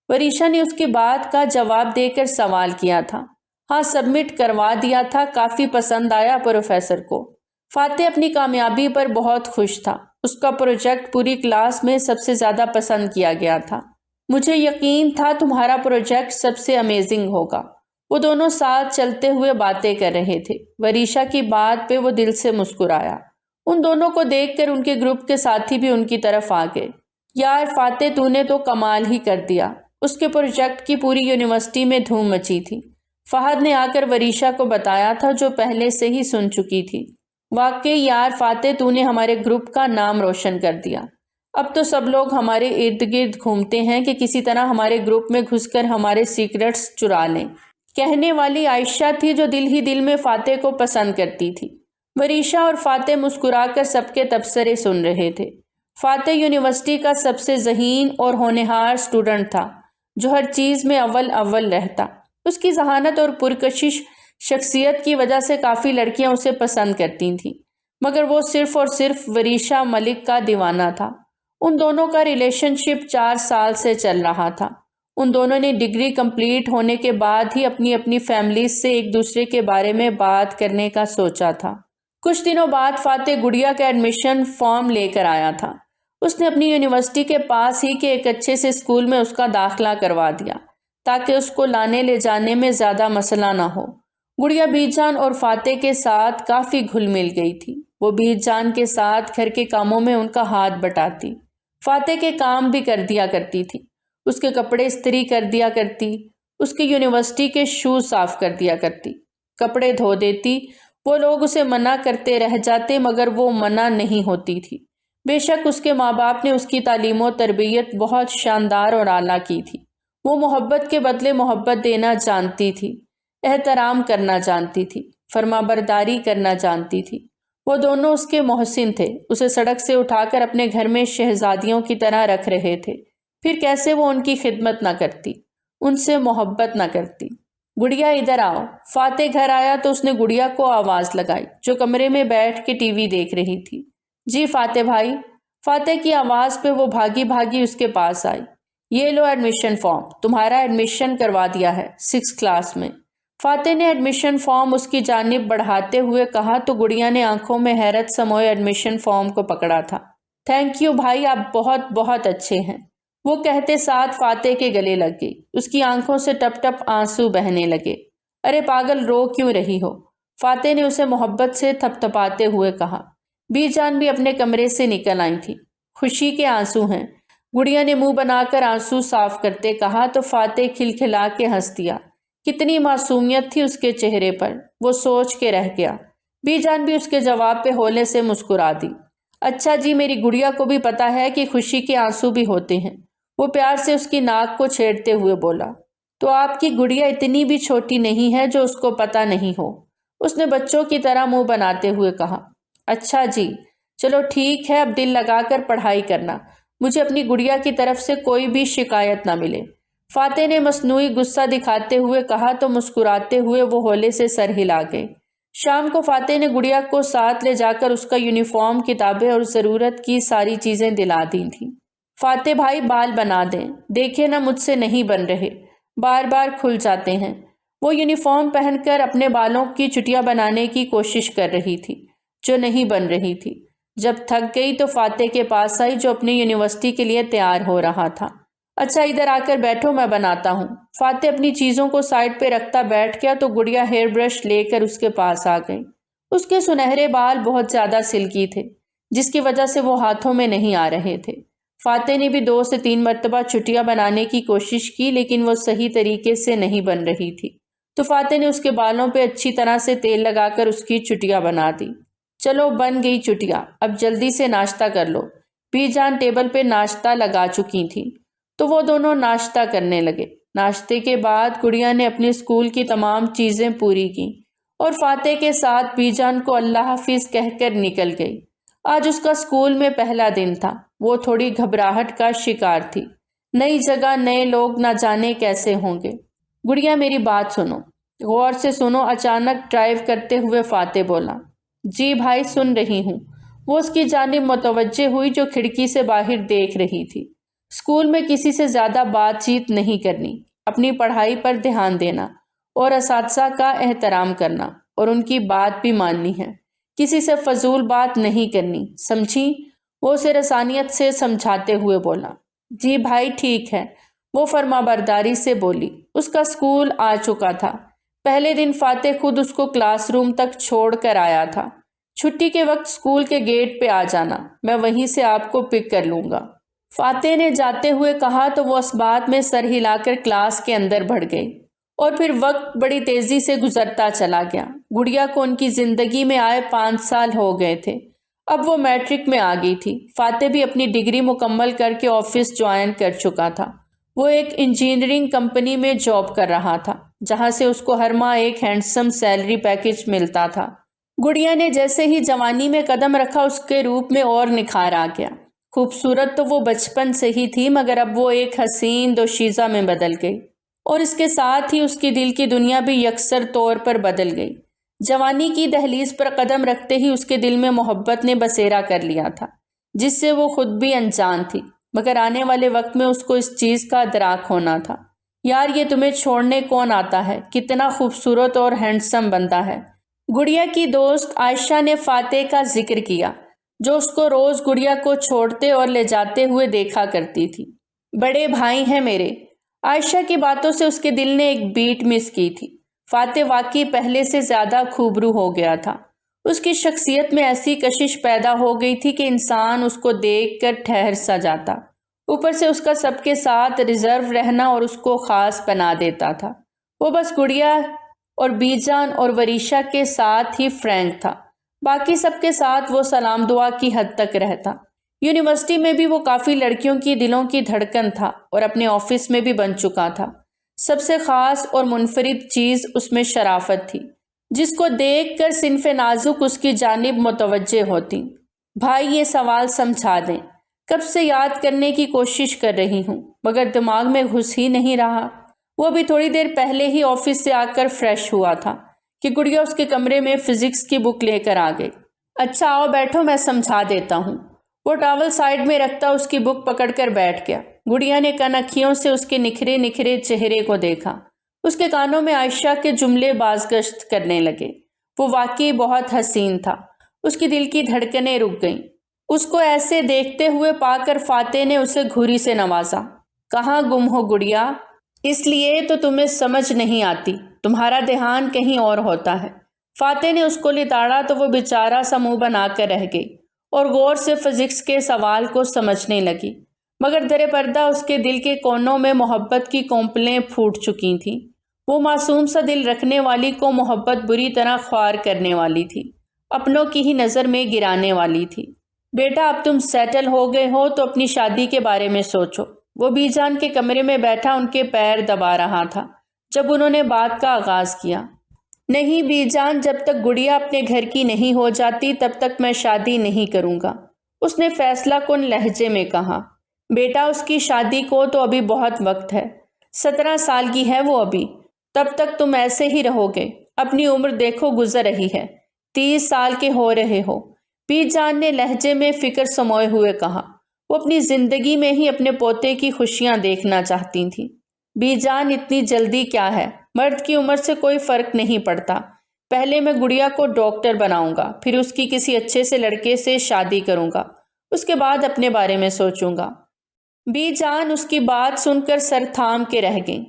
وریشا نے اس کی بات کا جواب دے کر سوال کیا تھا۔ ہاں سبمٹ کروا دیا تھا، کافی پسند آیا پروفیسر کو۔ فاتح اپنی کامیابی پر بہت خوش تھا۔ اس کا پروجیکٹ پوری کلاس میں سب سے زیادہ پسند کیا گیا تھا۔ مجھے یقین تھا تمہارا پروجیکٹ سب سے امیزنگ ہوگا۔ وہ دونوں ساتھ چلتے ہوئے باتیں کر رہے تھے۔ وریشا کی بات پہ وہ دل سے مسکرایا۔ ان دونوں کو دیکھ کر ان کے گروپ کے ساتھی بھی ان کی طرف آ گئے۔ یار فاتح، تو نے تو کمال ہی کر دیا۔ اس کے پروجیکٹ کی پوری یونیورسٹی میں دھوم مچی تھی۔ فہد نے آ کر وریشا کو بتایا تھا، جو پہلے سے ہی سن چکی تھی۔ واقعی یار فاتح، تو نے ہمارے گروپ کا نام روشن کر دیا۔ اب تو سب لوگ ہمارے ارد گرد گھومتے ہیں کہ کسی طرح ہمارے گروپ میں گھس کر ہمارے سیکرٹس چرا لیں۔ کہنے والی عائشہ تھی، جو دل ہی دل میں فاتح کو پسند کرتی تھی۔ وریشا اور فاتح مسکرا کر سب کے تبصرے سن رہے تھے۔ فاتح یونیورسٹی کا سب سے ذہین اور ہونہار اسٹوڈنٹ تھا، جو ہر چیز میں اول رہتا۔ اس کی ذہانت اور پرکشش شخصیت کی وجہ سے کافی لڑکیاں اسے پسند کرتی تھیں، مگر وہ صرف اور صرف وریشا ملک کا دیوانہ تھا۔ ان دونوں کا ریلیشن شپ 4 سال سے چل رہا تھا۔ ان دونوں نے ڈگری کمپلیٹ ہونے کے بعد ہی اپنی اپنی فیملیز سے ایک دوسرے کے بارے میں بات کرنے کا سوچا تھا۔ کچھ دنوں بعد فاتح گڑیا کا ایڈمیشن فارم لے کر آیا تھا۔ اس نے اپنی یونیورسٹی کے پاس ہی کے ایک اچھے سے اسکول میں اس کا داخلہ کروا دیا تاکہ اس کو لانے لے جانے میں زیادہ مسئلہ نہ ہو۔ گڑیا بیت جان اور فاتح کے ساتھ کافی گھل مل گئی تھی۔ وہ بیت جان کے ساتھ گھر کے کاموں میں ان کا ہاتھ بٹاتی، فاتح کے کام بھی کر دیا کرتی تھی، اس کے کپڑے استری کر دیا کرتی، اس کی یونیورسٹی کے شوز صاف کر دیا کرتی، کپڑے دھو دیتی۔ وہ لوگ اسے منع کرتے رہ جاتے مگر وہ منع نہیں ہوتی تھی۔ بے شک اس کے ماں باپ نے اس کی تعلیم و تربیت بہت شاندار اور اعلیٰ کی تھی۔ وہ محبت کے بدلے محبت دینا جانتی تھی، احترام کرنا جانتی تھی، فرما برداری کرنا جانتی تھی۔ وہ دونوں اس کے محسن تھے، اسے سڑک سے اٹھا کر اپنے گھر میں شہزادیوں کی طرح رکھ رہے تھے، پھر کیسے وہ ان کی خدمت نہ کرتی، ان سے محبت نہ کرتی۔ گڑیا ادھر آؤ۔ فاتح گھر آیا تو اس نے گڑیا کو آواز لگائی جو کمرے میں بیٹھ کے ٹی وی دیکھ رہی تھی۔ جی فاتح بھائی۔ فاتح کی آواز پہ وہ بھاگی بھاگی اس کے پاس آئی۔ یہ لو ایڈمیشن فارم، تمہارا ایڈمیشن کروا دیا ہے 6 کلاس میں۔ فاتح نے ایڈمیشن فارم اس کی جانب بڑھاتے ہوئے کہا تو گڑیا نے آنکھوں میں حیرت سموئے ایڈمیشن فارم کو پکڑا تھا۔ تھینک یو بھائی، آپ بہت بہت اچھے ہیں، وہ کہتے ساتھ فاتح کے گلے لگ گئی۔ اس کی آنکھوں سے ٹپ ٹپ آنسو بہنے لگے۔ ارے پاگل، رو کیوں رہی ہو؟ فاتح نے اسے محبت سے تھپ تھپاتے ہوئے کہا۔ بی جان بھی اپنے کمرے سے نکل آئی تھی۔ خوشی کے آنسو ہیں، گڑیا نے منہ بنا کر آنسو صاف کرتے کہا تو فاتح کھلکھلا کے ہنس دیا۔ کتنی معصومیت تھی اس کے چہرے پر، وہ سوچ کے رہ گیا۔ بی جان بھی اس کے جواب پہ ہولے سے مسکرا دی۔ اچھا جی، میری گڑیا کو بھی پتا ہے کہ خوشی کے آنسو بھی ہوتے ہیں، وہ پیار سے اس کی ناک کو چھیڑتے ہوئے بولا۔ تو آپ کی گڑیا اتنی بھی چھوٹی نہیں ہے جو اس کو پتا نہیں ہو، اس نے بچوں کی طرح منہ بناتے ہوئے کہا۔ اچھا جی، چلو ٹھیک ہے، اب دل لگا کر پڑھائی کرنا، مجھے اپنی گڑیا کی طرف سے کوئی بھی شکایت نہ ملے، فاتح نے مصنوعی غصہ دکھاتے ہوئے کہا تو مسکراتے ہوئے وہ ہولے سے سر ہلا گئے۔ شام کو فاتح نے گڑیا کو ساتھ لے جا کر اس کا یونیفارم، کتابیں اور ضرورت کی ساری چیزیں دلا دی تھیں۔ فاتح بھائی بال بنا دیں، دیکھے نا مجھ سے نہیں بن رہے، بار بار کھل جاتے ہیں۔ وہ یونیفارم پہن کر اپنے بالوں کی چٹیاں بنانے کی کوشش کر رہی تھی جو نہیں بن رہی تھی۔ جب تھک گئی تو فاتح کے پاس آئی جو اپنی یونیورسٹی کے لیے تیار ہو رہا تھا۔ اچھا ادھر آ کر بیٹھو، میں بناتا ہوں۔ فاتح اپنی چیزوں کو سائڈ پہ رکھتا بیٹھ گیا تو گڑیا ہیئر برش لے کر اس کے پاس آ گئی۔ اس کے سنہرے بال بہت زیادہ سلکی تھے جس کی وجہ سے وہ ہاتھوں میں نہیں آ رہے تھے۔ فاتح نے بھی 2 سے 3 مرتبہ چٹیاں بنانے کی کوشش کی لیکن وہ صحیح طریقے سے نہیں بن رہی تھی، تو فاتح نے اس کے بالوں پہ اچھی طرح سے تیل لگا کر اس کی چٹیاں بنا دی۔ چلو بن گئی چٹیاں، اب جلدی سے ناشتہ کر لو۔ بی جان ٹیبل پہ ناشتہ لگا چکی تھی تو وہ دونوں ناشتہ کرنے لگے۔ ناشتے کے بعد گڑیا نے اپنی اسکول کی تمام چیزیں پوری کی اور فاتح کے ساتھ بی جان کو اللہ حافظ کہہ کر نکل گئی۔ آج اس کا اسکول میں پہلا دن تھا، وہ تھوڑی گھبراہٹ کا شکار تھی۔ نئی جگہ، نئے لوگ، نہ جانے کیسے ہوں گے۔ گڑیا میری بات سنو، غور سے سنو، اچانک ڈرائیو کرتے ہوئے فاتح بولا۔ جی بھائی سن رہی ہوں، وہ اس کی جانب متوجہ ہوئی جو کھڑکی سے باہر دیکھ رہی تھی۔ اسکول میں کسی سے زیادہ بات چیت نہیں کرنی، اپنی پڑھائی پر دھیان دینا اور اساتذہ کا احترام کرنا اور ان کی بات بھی ماننی ہے، کسی سے فضول بات نہیں کرنی، سمجھی؟ وہ اسے رسانیت سے سمجھاتے ہوئے بولا۔ جی بھائی ٹھیک ہے، وہ فرما برداری سے بولی۔ اس کا اسکول آ چکا تھا۔ پہلے دن فاتح خود اس کو کلاس روم تک چھوڑ کر آیا تھا۔ چھٹی کے وقت اسکول کے گیٹ پہ آ جانا، میں وہیں سے آپ کو پک کر لوں گا، فاتح نے جاتے ہوئے کہا تو وہ اس بات میں سر ہلا کر کلاس کے اندر بڑھ گئی اور پھر وقت بڑی تیزی سے گزرتا چلا گیا۔ گڑیا کو ان کی زندگی میں آئے 5 سال ہو گئے تھے، اب وہ میٹرک میں آ گئی تھی۔ فاتح بھی اپنی ڈگری مکمل کر کے آفس جوائن کر چکا تھا۔ وہ ایک انجینئرنگ کمپنی میں جاب کر رہا تھا جہاں سے اس کو ہر ماہ ایک ہینڈسم سیلری پیکج ملتا تھا۔ گڑیا نے جیسے ہی جوانی میں قدم رکھا اس کے روپ میں اور نکھار آ گیا۔ خوبصورت تو وہ بچپن سے ہی تھی مگر اب وہ ایک حسین دوشیزہ میں بدل گئی اور اس کے ساتھ ہی اس کی دل کی دنیا بھی یکسر طور پر بدل گئی۔ جوانی کی دہلیز پر قدم رکھتے ہی اس کے دل میں محبت نے بسیرا کر لیا تھا جس سے وہ خود بھی انجان تھی، مگر آنے والے وقت میں اس کو اس چیز کا ادراک ہونا تھا۔ یار یہ تمہیں چھوڑنے کون آتا ہے، کتنا خوبصورت اور ہینڈسم بندہ ہے۔ گڑیا کی دوست عائشہ نے فاتح کا ذکر کیا۔ جو اس کو روز گڑیا کو چھوڑتے اور لے جاتے ہوئے دیکھا کرتی تھی۔ بڑے بھائی ہیں میرے۔ عائشہ کی باتوں سے اس کے دل نے ایک بیٹ مس کی تھی۔ فاتح واقعی پہلے سے زیادہ خوبرو ہو گیا تھا۔ اس کی شخصیت میں ایسی کشش پیدا ہو گئی تھی کہ انسان اس کو دیکھ کر ٹھہر سا جاتا۔ اوپر سے اس کا سب کے ساتھ ریزرو رہنا اور اس کو خاص بنا دیتا تھا۔ وہ بس گڑیا اور بی جان اور وریشا کے ساتھ ہی فرینک تھا۔ باقی سب کے ساتھ وہ سلام دعا کی حد تک رہتا۔ یونیورسٹی میں بھی وہ کافی لڑکیوں کی دلوں کی دھڑکن تھا اور اپنے آفس میں بھی بن چکا تھا۔ سب سے خاص اور منفرد چیز اس میں شرافت تھی، جس کو دیکھ کر صنف نازک اس کی جانب متوجہ ہوتی۔ بھائی یہ سوال سمجھا دیں، کب سے یاد کرنے کی کوشش کر رہی ہوں مگر دماغ میں گھس ہی نہیں رہا۔ وہ بھی تھوڑی دیر پہلے ہی آفس سے آ کر فریش ہوا تھا کہ گڑیا اس کے کمرے میں فزکس کی بک لے کر آ گئی۔ اچھا آؤ بیٹھو، میں سمجھا دیتا ہوں۔ وہ ٹاول سائیڈ میں رکھتا اس کی بک پکڑ کر بیٹھ گیا۔ گڑیا نے کنکھیوں سے اس کے نکھرے نکھرے چہرے کو دیکھا۔ اس کے کانوں میں عائشہ کے جملے بازگشت کرنے لگے۔ وہ واقعی بہت حسین تھا۔ اس کی دل کی دھڑکنیں رک گئیں۔ اس کو ایسے دیکھتے ہوئے پا کر فاتح نے اسے گھوری سے نوازا۔ کہاں گم ہو گڑیا؟ اس لیے تو تمہیں سمجھ نہیں آتی، تمہارا دھیان کہیں اور ہوتا ہے۔ فاتح نے اس کو لتاڑا تو وہ بیچارہ سا منہ بنا کر رہ گئی اور غور سے فزکس کے سوال کو سمجھنے لگی، مگر در پردہ اس کے دل کے کونوں میں محبت کی کونپلیں پھوٹ چکی تھیں۔ وہ معصوم سا دل رکھنے والی کو محبت بری طرح خوار کرنے والی تھی، اپنوں کی ہی نظر میں گرانے والی تھی۔ بیٹا اب تم سیٹل ہو گئے ہو تو اپنی شادی کے بارے میں سوچو۔ وہ بی جان کے کمرے میں بیٹھا ان کے پیر دبا رہا تھا جب انہوں نے بات کا آغاز کیا۔ نہیں بی جان، جب تک گڑیا اپنے گھر کی نہیں ہو جاتی تب تک میں شادی نہیں کروں گا، اس نے فیصلہ کن لہجے میں کہا۔ بیٹا اس کی شادی کو تو ابھی بہت وقت ہے، 17 سال کی ہے وہ ابھی، تب تک تم ایسے ہی رہو گے۔ اپنی عمر دیکھو گزر رہی ہے، 30 سال کے ہو رہے ہو، بی جان نے لہجے میں فکر سموئے ہوئے کہا۔ وہ اپنی زندگی میں ہی اپنے پوتے کی خوشیاں دیکھنا چاہتی تھیں۔ بی جان اتنی جلدی کیا ہے؟ مرد کی عمر سے کوئی فرق نہیں پڑتا۔ پہلے میں گڑیا کو ڈاکٹر بناؤں گا، پھر اس کی کسی اچھے سے لڑکے سے شادی کروں گا، اس کے بعد اپنے بارے میں سوچوں گا۔ بی جان اس کی بات سن کر سر تھام کے رہ گئیں۔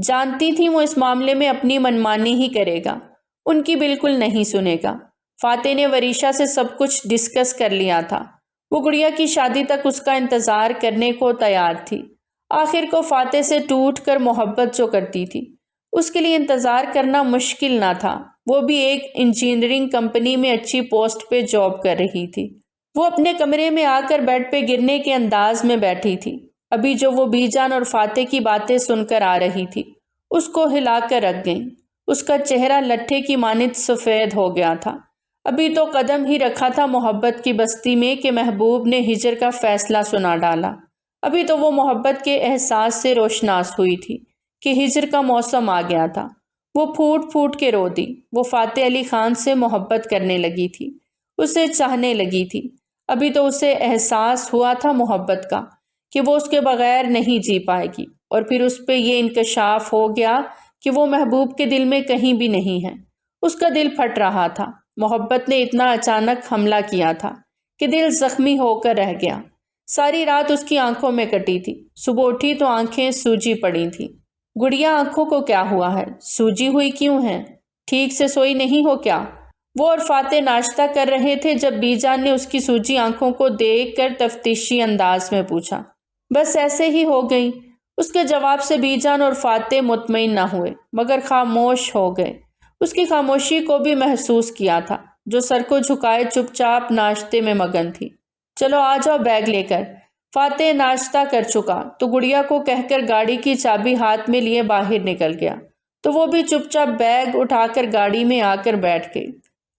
جانتی تھیں وہ اس معاملے میں اپنی منمانی ہی کرے گا، ان کی بالکل نہیں سنے گا۔ فاتح نے وریشا سے سب کچھ ڈسکس کر لیا تھا۔ وہ گڑیا کی شادی تک اس کا انتظار کرنے کو تیار تھی۔ آخر کو فاتح سے ٹوٹ کر محبت جو کرتی تھی، اس کے لیے انتظار کرنا مشکل نہ تھا۔ وہ بھی ایک انجینئرنگ کمپنی میں اچھی پوسٹ پہ جاب کر رہی تھی۔ وہ اپنے کمرے میں آ کر بیڈ پہ گرنے کے انداز میں بیٹھی تھی۔ ابھی جو وہ بی جان اور فاتح کی باتیں سن کر آ رہی تھی، اس کو ہلا کر رکھ گئیں۔ اس کا چہرہ لٹھے کی مانند سفید ہو گیا تھا۔ ابھی تو قدم ہی رکھا تھا محبت کی بستی میں کہ محبوب نے ہجر کا فیصلہ سنا ڈالا۔ ابھی تو وہ محبت کے احساس سے روشناس ہوئی تھی کہ ہجر کا موسم آ گیا تھا۔ وہ پھوٹ پھوٹ کے رو دی۔ وہ فاتح علی خان سے محبت کرنے لگی تھی، اسے چاہنے لگی تھی۔ ابھی تو اسے احساس ہوا تھا محبت کا کہ وہ اس کے بغیر نہیں جی پائے گی، اور پھر اس پہ یہ انکشاف ہو گیا کہ وہ محبوب کے دل میں کہیں بھی نہیں ہے۔ اس کا دل پھٹ رہا تھا۔ محبت نے اتنا اچانک حملہ کیا تھا کہ دل زخمی ہو کر رہ گیا۔ ساری رات اس کی آنکھوں میں کٹی تھی۔ صبح اٹھی تو آنکھیں سوجی پڑی تھیں۔ گڑیا آنکھوں کو کیا ہوا ہے؟ سوجی ہوئی کیوں ہیں؟ ٹھیک سے سوئی نہیں ہو کیا؟ وہ اور فاتح ناشتہ کر رہے تھے جب بی جان نے اس کی سوجی آنکھوں کو دیکھ کر تفتیشی انداز میں پوچھا۔ بس ایسے ہی ہو گئی۔ اس کے جواب سے بی جان اور فاتح مطمئن نہ ہوئے مگر خاموش ہو گئے۔ اس کی خاموشی کو بھی محسوس کیا تھا، جو سر کو جھکائے چپ چاپ ناشتے میں مگن تھی۔ چلو آ جاؤ بیگ لے کر۔ فاتح ناشتہ کر چکا تو گڑیا کو کہہ کر گاڑی کی چابی ہاتھ میں لیے باہر نکل گیا تو وہ بھی چپ چاپ بیگ اٹھا کر گاڑی میں آ کر بیٹھ گئی۔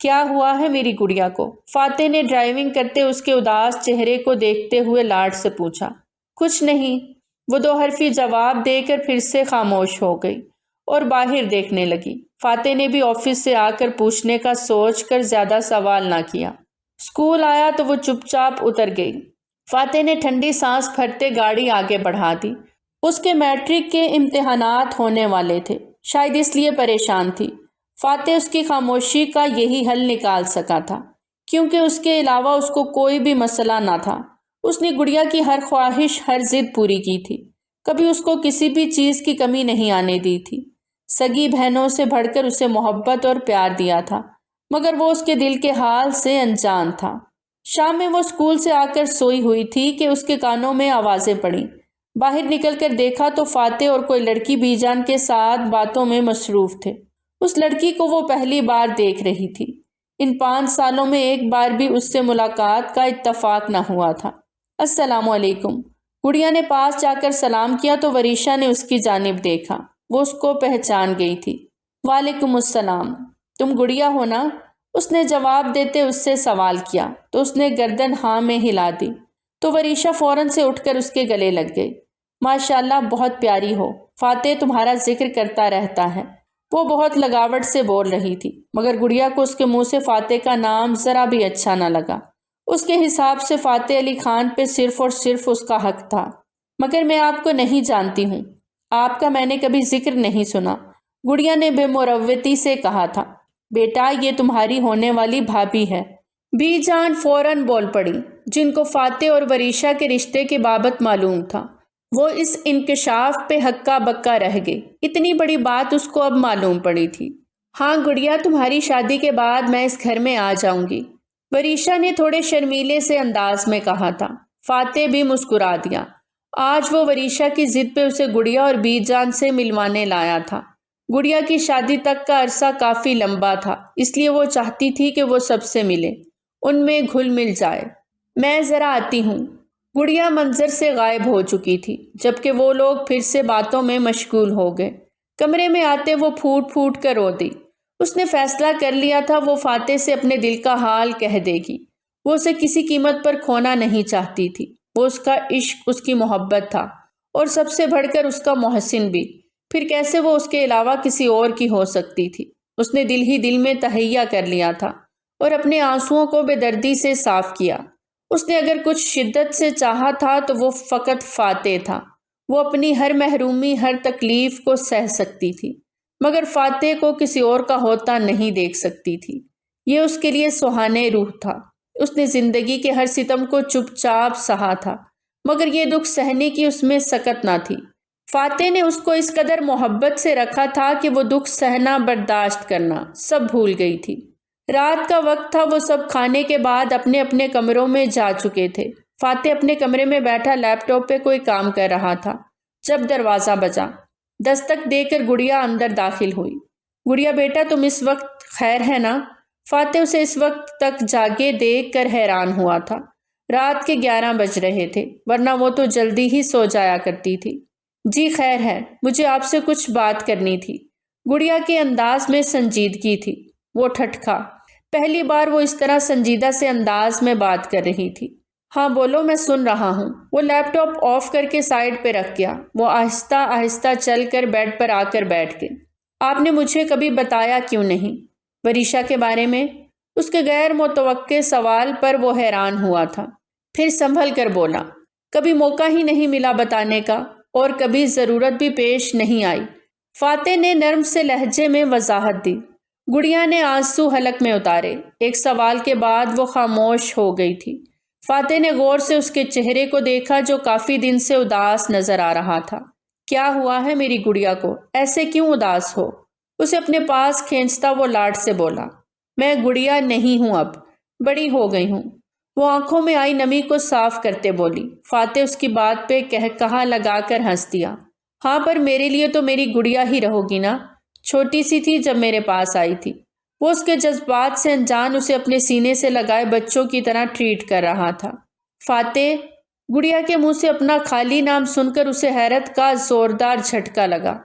کیا ہوا ہے میری گڑیا کو؟ فاتح نے ڈرائیونگ کرتے اس کے اداس چہرے کو دیکھتے ہوئے لاڈ سے پوچھا۔ کچھ نہیں، وہ دو حرفی جواب دے کر پھر سے خاموش ہو گئی اور باہر دیکھنے لگی۔ فاتح نے بھی آفس سے آ کر پوچھنے کا سوچ کر زیادہ سوال نہ کیا۔ اسکول آیا تو وہ چپ چاپ اتر گئی۔ فاتح نے ٹھنڈی سانس بھرتے گاڑی آگے بڑھا دی۔ اس کے میٹرک کے امتحانات ہونے والے تھے، شاید اس لیے پریشان تھی۔ فاتح اس کی خاموشی کا یہی حل نکال سکا تھا کیونکہ اس کے علاوہ اس کو کوئی بھی مسئلہ نہ تھا۔ اس نے گڑیا کی ہر خواہش، ہر ضد پوری کی تھی، کبھی اس کو کسی بھی چیز کی کمی نہیں آنے دی تھی۔ سگی بہنوں سے بڑھ کر اسے محبت اور پیار دیا تھا، مگر وہ اس کے دل کے حال سے انجان تھا۔ شام میں وہ اسکول سے آ کر سوئی ہوئی تھی کہ اس کے کانوں میں آوازیں پڑیں۔ باہر نکل کر دیکھا تو فاتح اور کوئی لڑکی بی جان کے ساتھ باتوں میں مصروف تھے۔ اس لڑکی کو وہ پہلی بار دیکھ رہی تھی۔ ان 5 سالوں میں ایک بار بھی اس سے ملاقات کا اتفاق نہ ہوا تھا۔ السلام علیکم۔ گڑیا نے پاس جا کر سلام کیا تو وریشا نے اس کی جانب دیکھا۔ وہ اس کو پہچان گئی تھی۔ وعلیکم السلام، تم گڑیا ہو نا؟ اس نے جواب دیتے اس سے سوال کیا تو اس نے گردن ہاں میں ہلا دی تو وریشا فوراً سے اٹھ کر اس کے گلے لگ گئی۔ ماشاءاللہ بہت پیاری ہو، فاتح تمہارا ذکر کرتا رہتا ہے۔ وہ بہت لگاوٹ سے بول رہی تھی، مگر گڑیا کو اس کے منہ سے فاتح کا نام ذرا بھی اچھا نہ لگا۔ اس کے حساب سے فاتح علی خان پہ صرف اور صرف اس کا حق تھا۔ مگر میں آپ کو نہیں جانتی ہوں، آپ کا میں نے کبھی ذکر نہیں سنا، گڑیا نے بے مروتی سے کہا تھا۔ بیٹا، یہ تمہاری ہونے والی بھابھی ہے۔ بی جان فوراً بول پڑی، جن کو فاتح اور وریشا کے رشتے کے بابت معلوم تھا۔ وہ اس انکشاف پہ ہکا بکا رہ گئی۔ اتنی بڑی بات اس کو اب معلوم پڑی تھی۔ ہاں گڑیا، تمہاری شادی کے بعد میں اس گھر میں آ جاؤں گی، وریشا نے تھوڑے شرمیلے سے انداز میں کہا تھا۔ فاتح بھی مسکرا دیا۔ آج وہ وریشا کی ضد پہ اسے گڑیا اور بی جان سے ملوانے لایا تھا۔ گڑیا کی شادی تک کا عرصہ کافی لمبا تھا، اس لیے وہ چاہتی تھی کہ وہ سب سے ملے، ان میں گھل مل جائے۔ میں ذرا آتی ہوں۔ گڑیا منظر سے غائب ہو چکی تھی، جبکہ وہ لوگ پھر سے باتوں میں مشغول ہو گئے۔ کمرے میں آتے وہ پھوٹ پھوٹ کر رو دی۔ اس نے فیصلہ کر لیا تھا وہ فاتح سے اپنے دل کا حال کہہ دے گی۔ وہ اسے کسی قیمت پر کھونا نہیں چاہتی تھی۔ وہ اس کا عشق، اس کی محبت تھا، اور سب سے بڑھ کر اس کا محسن بھی۔ پھر کیسے وہ اس کے علاوہ کسی اور کی ہو سکتی تھی؟ اس نے دل ہی دل میں تہیہ کر لیا تھا اور اپنے آنسوؤں کو بے دردی سے صاف کیا۔ اس نے اگر کچھ شدت سے چاہا تھا تو وہ فقط فاتح تھا۔ وہ اپنی ہر محرومی، ہر تکلیف کو سہ سکتی تھی، مگر فاتح کو کسی اور کا ہوتا نہیں دیکھ سکتی تھی۔ یہ اس کے لیے سہانے روح تھا۔ اس نے زندگی کے ہر ستم کو چپ چاپ سہا تھا، مگر یہ دکھ سہنے کی اس میں سکت نہ تھی۔ فاتح نے اس کو اس قدر محبت سے رکھا تھا کہ وہ دکھ سہنا، برداشت کرنا سب بھول گئی تھی۔ رات کا وقت تھا، وہ سب کھانے کے بعد اپنے اپنے کمروں میں جا چکے تھے۔ فاتح اپنے کمرے میں بیٹھا لیپ ٹاپ پہ کوئی کام کر رہا تھا جب دروازہ بجا۔ دستک دے کر گڑیا اندر داخل ہوئی۔ گڑیا بیٹا، تم اس وقت خیر ہے نا؟ فاتح اسے اس وقت تک جاگے دیکھ کر حیران ہوا تھا۔ رات کے 11 بج رہے تھے، ورنہ وہ تو جلدی ہی سو جایا کرتی تھی۔ جی خیر ہے، مجھے آپ سے کچھ بات کرنی تھی۔ گڑیا کے انداز میں سنجیدگی تھی۔ وہ ٹھٹکا۔ پہلی بار وہ اس طرح سنجیدہ سے انداز میں بات کر رہی تھی۔ ہاں بولو، میں سن رہا ہوں۔ وہ لیپ ٹاپ آف کر کے سائڈ پہ رکھ گیا۔ وہ آہستہ آہستہ چل کر بیڈ پر آ کر بیٹھ گئی۔ آپ نے مجھے کبھی بتایا کیوں نہیں وریشا کے بارے میں؟ اس کے غیر متوقع سوال پر وہ حیران ہوا تھا۔ پھر سنبھل کر بولا، کبھی موقع ہی نہیں ملا بتانے کا، اور کبھی ضرورت بھی پیش نہیں آئی۔ فاتح نے نرم سے لہجے میں وضاحت دی۔ گڑیا نے آنسو حلق میں اتارے۔ ایک سوال کے بعد وہ خاموش ہو گئی تھی۔ فاتح نے غور سے اس کے چہرے کو دیکھا جو کافی دن سے اداس نظر آ رہا تھا۔ کیا ہوا ہے میری گڑیا کو؟ ایسے کیوں اداس ہو؟ اسے اپنے پاس کھینچتا وہ لاڈ سے بولا، میں گڑیا نہیں ہوں، اب بڑی ہو گئی ہوں۔ وہ آنکھوں میں آئی نمی کو صاف کرتے بولی۔ فاتح اس کی بات پہ کہا لگا کر ہنس دیا۔ ہاں، پر میرے لیے تو میری گڑیا ہی رہو گی نا؟ چھوٹی سی تھی جب میرے پاس آئی تھی۔ وہ اس کے جذبات سے انجان اسے اپنے سینے سے لگائے بچوں کی طرح ٹریٹ کر رہا تھا۔ فاتح، گڑیا کے منہ سے اپنا خالی نام سن کر اسے حیرت کا زوردار جھٹکا لگا۔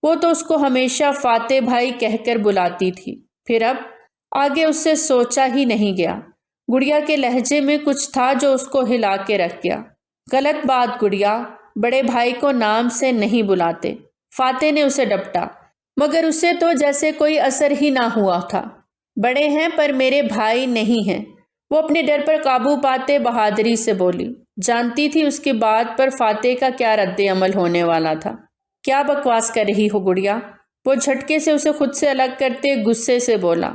وہ تو اس کو ہمیشہ فاتح بھائی کہہ کر بلاتی تھی، پھر اب آگے اس سے سوچا ہی نہیں گیا۔ گڑیا کے لہجے میں کچھ تھا جو اس کو ہلا کے رکھ گیا۔ غلط بات گڑیا، بڑے بھائی کو نام سے نہیں بلاتے۔ فاتح نے اسے ڈپٹا، مگر اسے تو جیسے کوئی اثر ہی نہ ہوا تھا۔ بڑے ہیں پر میرے بھائی نہیں ہیں۔ وہ اپنے ڈر پر قابو پاتے بہادری سے بولی۔ جانتی تھی اس کی بات پر فاتح کا کیا رد عمل ہونے والا تھا۔ کیا بکواس کر رہی ہو گڑیا؟ وہ جھٹکے سے اسے خود سے الگ کرتے غصے سے بولا۔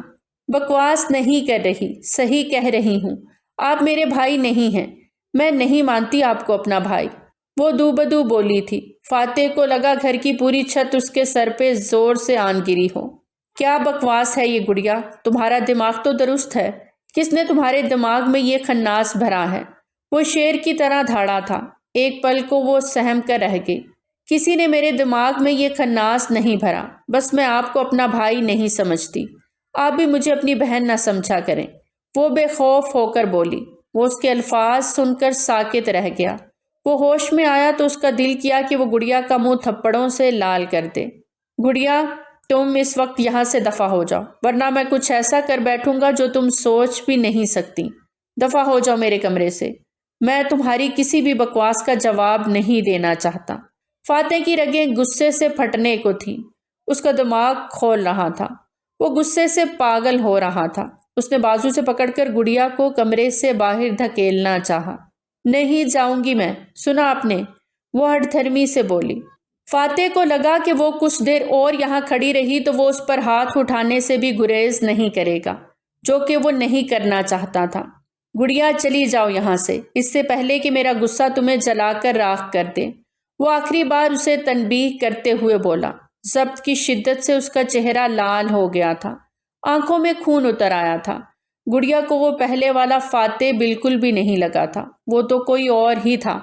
بکواس نہیں کر رہی، صحیح کہہ رہی ہوں، آپ میرے بھائی نہیں ہیں، میں نہیں مانتی آپ کو اپنا بھائی، وہ دو بدو بولی تھی۔ فاتح کو لگا گھر کی پوری چھت اس کے سر پہ زور سے آن گری ہو۔ کیا بکواس ہے یہ گڑیا، تمہارا دماغ تو درست ہے، کس نے تمہارے دماغ میں یہ خناس بھرا ہے؟ وہ شیر کی طرح دھاڑا تھا، ایک پل کو وہ سہم کر رہ گئی۔ کسی نے میرے دماغ میں یہ خناس نہیں بھرا، بس میں آپ کو اپنا بھائی نہیں سمجھتی، آپ بھی مجھے اپنی بہن نہ سمجھا کریں، وہ بے خوف ہو کر بولی۔ وہ اس کے الفاظ سن کر ساکت رہ گیا۔ وہ ہوش میں آیا تو اس کا دل کیا کہ وہ گڑیا کا منہ تھپڑوں سے لال کر دے۔ گڑیا، تم اس وقت یہاں سے دفع ہو جاؤ، ورنہ میں کچھ ایسا کر بیٹھوں گا جو تم سوچ بھی نہیں سکتی۔ دفع ہو جاؤ میرے کمرے سے، میں تمہاری کسی بھی بکواس کا جواب نہیں دینا چاہتا۔ فاتح کی رگیں غصے سے پھٹنے کو تھی، اس کا دماغ کھول رہا تھا، وہ غصے سے پاگل ہو رہا تھا۔ اس نے بازو سے پکڑ کر گڑیا کو کمرے سے باہر دھکیلنا چاہا۔ نہیں جاؤں گی میں، سنا آپ نے، وہ ہٹ دھرمی سے بولی۔ فاتح کو لگا کہ وہ کچھ دیر اور یہاں کھڑی رہی تو وہ اس پر ہاتھ اٹھانے سے بھی گریز نہیں کرے گا، جو کہ وہ نہیں کرنا چاہتا تھا۔ گڑیا چلی جاؤ یہاں سے، اس سے پہلے کہ میرا غصہ تمہیں جلا کر راکھ کر دے، وہ آخری بار اسے تنبیہ کرتے ہوئے بولا۔ ضبط کی شدت سے اس کا چہرہ لال ہو گیا تھا، آنکھوں میں خون اتر آیا تھا۔ گڑیا کو وہ پہلے والا فاتح بالکل بھی نہیں لگا تھا، وہ تو کوئی اور ہی تھا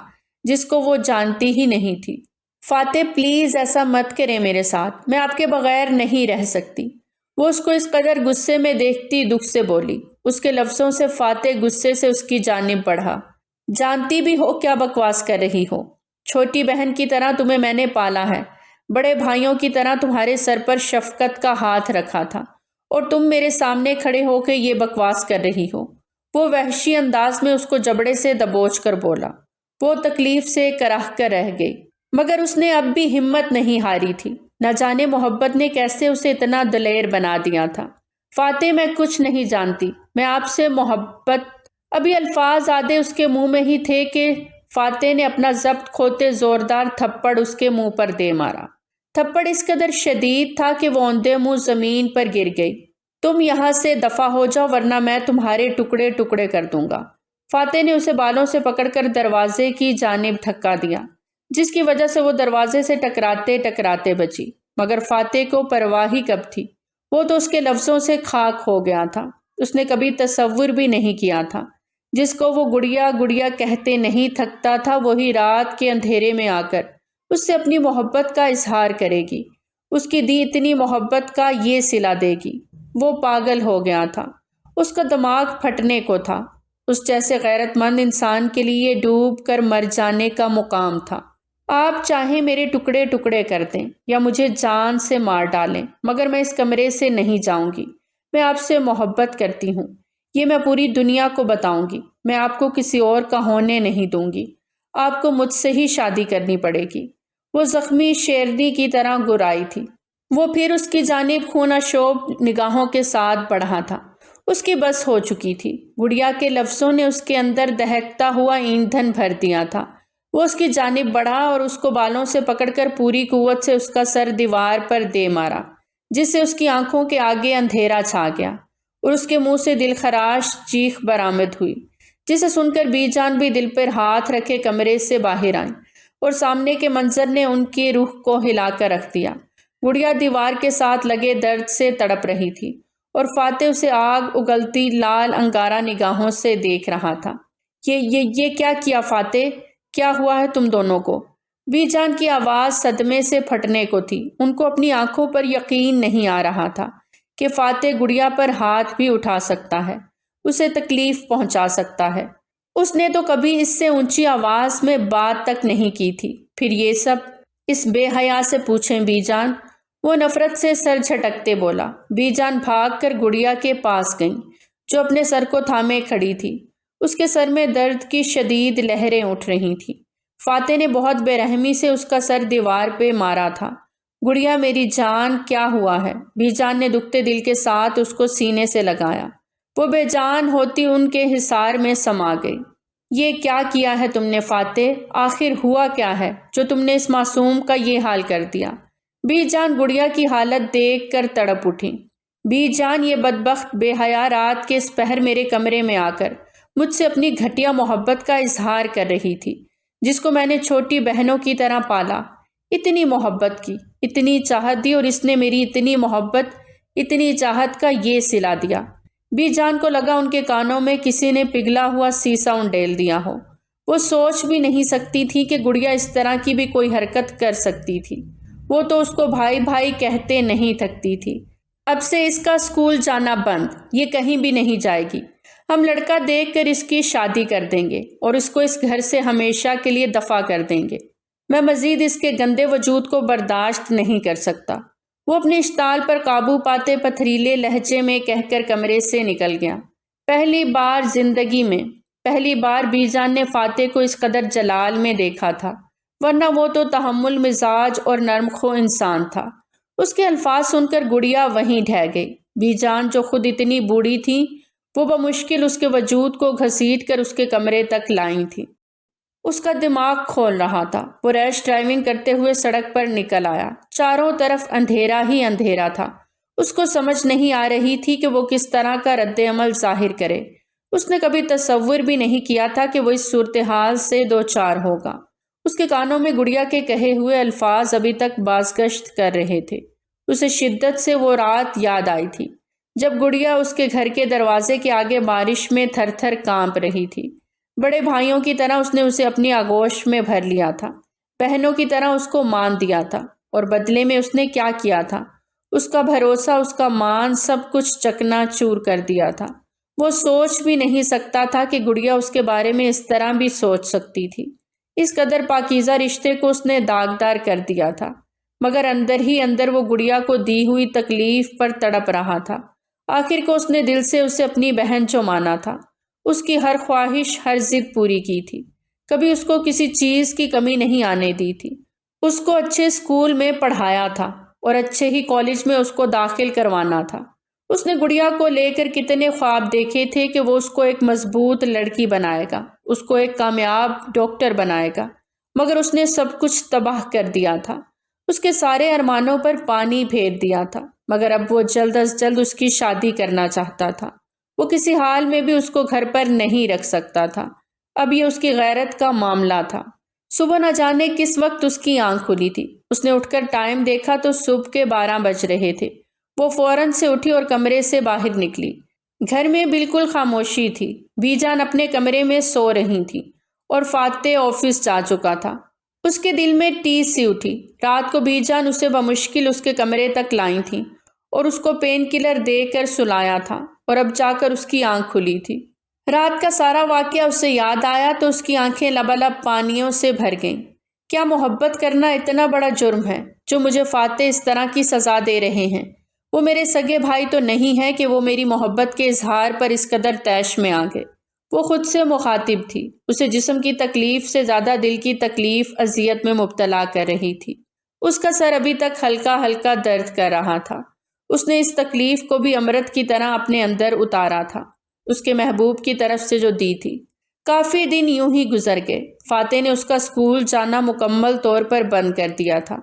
جس کو وہ جانتی ہی نہیں تھی۔ فاتح پلیز ایسا مت کریں میرے ساتھ، میں آپ کے بغیر نہیں رہ سکتی، وہ اس کو اس قدر غصے میں دیکھتی دکھ سے بولی۔ اس کے لفظوں سے فاتح غصے سے اس کی جانب بڑھا۔ جانتی بھی ہو کیا بکواس کر رہی ہو، چھوٹی بہن کی طرح تمہیں میں نے پالا ہے، بڑے بھائیوں کی طرح تمہارے سر پر شفقت کا ہاتھ رکھا تھا، اور تم میرے سامنے کھڑے ہو کے یہ بکواس کر رہی ہو۔ وہ وحشی انداز میں اس کو جبڑے سے دبوچ کر بولا۔ وہ تکلیف سے کراہ کر رہ گئی، مگر اس نے اب بھی ہمت نہیں ہاری تھی، نہ جانے محبت نے کیسے اسے اتنا دلیر بنا دیا تھا۔ فاتح، میں کچھ نہیں جانتی، میں آپ سے محبت، ابھی الفاظ آدھے اس کے منہ میں ہی تھے کہ فاتح نے اپنا ضبط کھوتے زوردار تھپڑ اس کے منہ پر دے مارا۔ تھپڑ اس قدر شدید تھا کہ وہ اوندے منہ زمین پر گر گئی۔ تم یہاں سے دفع ہو جاؤ ورنہ میں تمہارے ٹکڑے ٹکڑے کر دوں گا۔ فاتح نے اسے بالوں سے پکڑ کر دروازے کی جانب دھکا دیا، جس کی وجہ سے وہ دروازے سے ٹکراتے ٹکراتے بچی، مگر فاتح کو پرواہ ہی کب تھی، وہ تو اس کے لفظوں سے خاک ہو گیا تھا۔ اس نے کبھی تصور بھی نہیں کیا تھا، جس کو وہ گڑیا گڑیا کہتے نہیں تھکتا تھا، وہی رات کے اندھیرے میں آ کر اس سے اپنی محبت کا اظہار کرے گی، اس کی دی اتنی محبت کا یہ صلہ دے گی۔ وہ پاگل ہو گیا تھا، اس کا دماغ پھٹنے کو تھا۔ اس جیسے غیرت مند انسان کے لیے ڈوب کر مر جانے کا مقام تھا۔ آپ چاہیں میرے ٹکڑے ٹکڑے کر دیں یا مجھے جان سے مار ڈالیں، مگر میں اس کمرے سے نہیں جاؤں گی۔ میں آپ سے محبت کرتی ہوں، یہ میں پوری دنیا کو بتاؤں گی، میں آپ کو کسی اور کا ہونے نہیں دوں گی، آپ کو مجھ سے ہی شادی کرنی پڑے گی۔ وہ زخمی شیرنی کی طرح گرائی تھی۔ وہ پھر اس کی جانب خوناشوب نگاہوں کے ساتھ بڑھا تھا، اس کی بس ہو چکی تھی۔ گڑیا کے لفظوں نے اس کے اندر دہکتا ہوا ایندھن بھر دیا تھا۔ وہ اس کی جانب بڑھا اور اس کو بالوں سے پکڑ کر پوری قوت سے اس کا سر دیوار پر دے مارا، جس سے اس کی آنکھوں کے آگے اندھیرا چھا گیا اور اس کے منہ سے دل خراش چیخ برآمد ہوئی، جسے سن کر بی جان بھی دل پر ہاتھ رکھے کمرے سے باہر آئیں، اور سامنے کے منظر نے ان کی روح کو ہلا کر رکھ دیا۔ گڑیا دیوار کے ساتھ لگے درد سے تڑپ رہی تھی، اور فاتح اسے آگ اگلتی لال انگارہ نگاہوں سے دیکھ رہا تھا۔ یہ کیا کیا فاتح؟ کیا ہوا ہے تم دونوں کو؟ بی جان کی آواز صدمے سے پھٹنے کو تھی۔ ان کو اپنی آنکھوں پر یقین نہیں آ رہا تھا کہ فاتح گڑیا پر ہاتھ بھی اٹھا سکتا ہے، اسے تکلیف پہنچا سکتا ہے۔ اس نے تو کبھی اس سے اونچی آواز میں بات تک نہیں کی تھی، پھر یہ سب اس بے حیا سے پوچھیں بی جان؟ وہ نفرت سے سر جھٹکتے بولا۔ بی جان بھاگ کر گڑیا کے پاس گئیں، جو اپنے سر کو تھامے کھڑی تھی۔ اس کے سر میں درد کی شدید لہریں اٹھ رہی تھیں۔ فاتح نے بہت بے رحمی سے اس کا سر دیوار پہ مارا تھا۔ گڑیا میری جان، کیا ہوا ہے؟ بی جان نے دکھتے دل کے ساتھ اس کو سینے سے لگایا۔ وہ بے جان ہوتی ان کے حصار میں سما گئی۔ یہ کیا کیا ہے تم نے فاتح؟ آخر ہوا کیا ہے جو تم نے اس معصوم کا یہ حال کر دیا؟ بی جان گڑیا کی حالت دیکھ کر تڑپ اٹھی۔ بی جان یہ بدبخت بے حیا رات کے اس پہر میرے کمرے میں آ کر مجھ سے اپنی گھٹیا محبت کا اظہار کر رہی تھی، جس کو میں نے چھوٹی بہنوں کی طرح پالا، اتنی محبت کی، اتنی چاہت دی، اور اس نے میری اتنی محبت، اتنی چاہت کا یہ صلہ دیا۔ بی جان کو لگا ان کے کانوں میں کسی نے پگھلا ہوا سیسا انڈیل دیا ہو۔ وہ سوچ بھی نہیں سکتی تھی کہ گڑیا اس طرح کی بھی کوئی حرکت کر سکتی تھی۔ وہ تو اس کو بھائی بھائی کہتے نہیں تھکتی تھی۔ اب سے اس کا اسکول جانا بند، یہ کہیں بھی نہیں جائے گی۔ ہم لڑکا دیکھ کر اس کی شادی کر دیں گے اور اس کو اس گھر سے ہمیشہ کے لیے دفع کر دیں گے۔ میں مزید اس کے گندے وجود کو برداشت نہیں کر سکتا۔ وہ اپنے اشتعال پر قابو پاتے پتھریلے لہجے میں کہہ کر کمرے سے نکل گیا۔ پہلی بار بی جان نے فاتح کو اس قدر جلال میں دیکھا تھا، ورنہ وہ تو تحمل مزاج اور نرم خو انسان تھا۔ اس کے الفاظ سن کر گڑیا وہیں ڈھہ گئی۔ بی جان جو خود اتنی بوڑھی تھی، وہ بمشکل اس کے وجود کو گھسیٹ کر اس کے کمرے تک لائی تھی۔ اس کا دماغ کھول رہا تھا۔ وہ ریش ڈرائیونگ کرتے ہوئے سڑک پر نکل آیا۔ چاروں طرف اندھیرا ہی اندھیرا تھا۔ اس کو سمجھ نہیں آ رہی تھی کہ وہ کس طرح کا رد عمل ظاہر کرے۔ اس نے کبھی تصور بھی نہیں کیا تھا کہ وہ اس صورتحال سے دوچار ہوگا۔ اس کے کانوں میں گڑیا کے کہے ہوئے الفاظ ابھی تک بازگشت کر رہے تھے۔ اسے شدت سے وہ رات یاد آئی تھی جب گڑیا اس کے گھر کے دروازے کے آگے بارش میں تھر تھر کانپ رہی تھی۔ بڑے بھائیوں کی طرح اس نے اسے اپنی آغوش میں بھر لیا تھا، بہنوں کی طرح اس کو مان دیا تھا، اور بدلے میں اس نے کیا کیا تھا؟ اس کا بھروسہ، اس کا مان، سب کچھ چکنا چور کر دیا تھا۔ وہ سوچ بھی نہیں سکتا تھا کہ گڑیا اس کے بارے میں اس طرح بھی سوچ سکتی تھی۔ اس قدر پاکیزہ رشتے کو اس نے داغدار کر دیا تھا، مگر اندر ہی اندر وہ گڑیا کو دی ہوئی تکلیف پر تڑپ رہا تھا۔ آخر کو اس نے دل سے اسے اپنی بہن جو مانا تھا، اس کی ہر خواہش، ہر ضد پوری کی تھی۔ کبھی اس کو کسی چیز کی کمی نہیں آنے دی تھی۔ اس کو اچھے اسکول میں پڑھایا تھا اور اچھے ہی کالج میں اس کو داخل کروانا تھا۔ اس نے گڑیا کو لے کر کتنے خواب دیکھے تھے کہ وہ اس کو ایک مضبوط لڑکی بنائے گا، اس کو ایک کامیاب ڈاکٹر بنائے گا، مگر اس نے سب کچھ تباہ کر دیا تھا۔ اس کے سارے ارمانوں پر پانی پھیر دیا تھا، مگر اب وہ جلد از جلد اس کی شادی کرنا چاہتا تھا۔ وہ کسی حال میں بھی اس کو گھر پر نہیں رکھ سکتا تھا۔ اب یہ اس کی غیرت کا معاملہ تھا۔ صبح نہ جانے کس وقت اس کی آنکھ کھلی تھی۔ اس نے اٹھ کر ٹائم دیکھا تو صبح کے 12 بج رہے تھے۔ وہ فوراً سے اٹھی اور کمرے سے باہر نکلی۔ گھر میں بالکل خاموشی تھی۔ بی جان اپنے کمرے میں سو رہی تھی اور فاتح آفس جا چکا تھا۔ اس کے دل میں ٹیس سی اٹھی۔ رات کو بی جان اسے بمشکل اس کے کمرے تک لائی تھی اور اس کو پین کلر دے کر سلایا تھا، اور اب جا کر اس کی آنکھ کھلی تھی۔ رات کا سارا واقعہ اسے یاد آیا تو اس کی آنکھیں لبالب پانیوں سے بھر گئیں۔ کیا محبت کرنا اتنا بڑا جرم ہے جو مجھے فاتح اس طرح کی سزا دے رہے ہیں؟ وہ میرے سگے بھائی تو نہیں ہے کہ وہ میری محبت کے اظہار پر اس قدر طیش میں آ گئے۔ وہ خود سے مخاطب تھی۔ اسے جسم کی تکلیف سے زیادہ دل کی تکلیف اذیت میں مبتلا کر رہی تھی۔ اس کا سر ابھی تک ہلکا ہلکا درد کر رہا تھا۔ اس نے اس تکلیف کو بھی امرت کی طرح اپنے اندر اتارا تھا، اس کے محبوب کی طرف سے جو دی تھی۔ کافی دن یوں ہی گزر گئے۔ فاتح نے اس کا اسکول جانا مکمل طور پر بند کر دیا تھا۔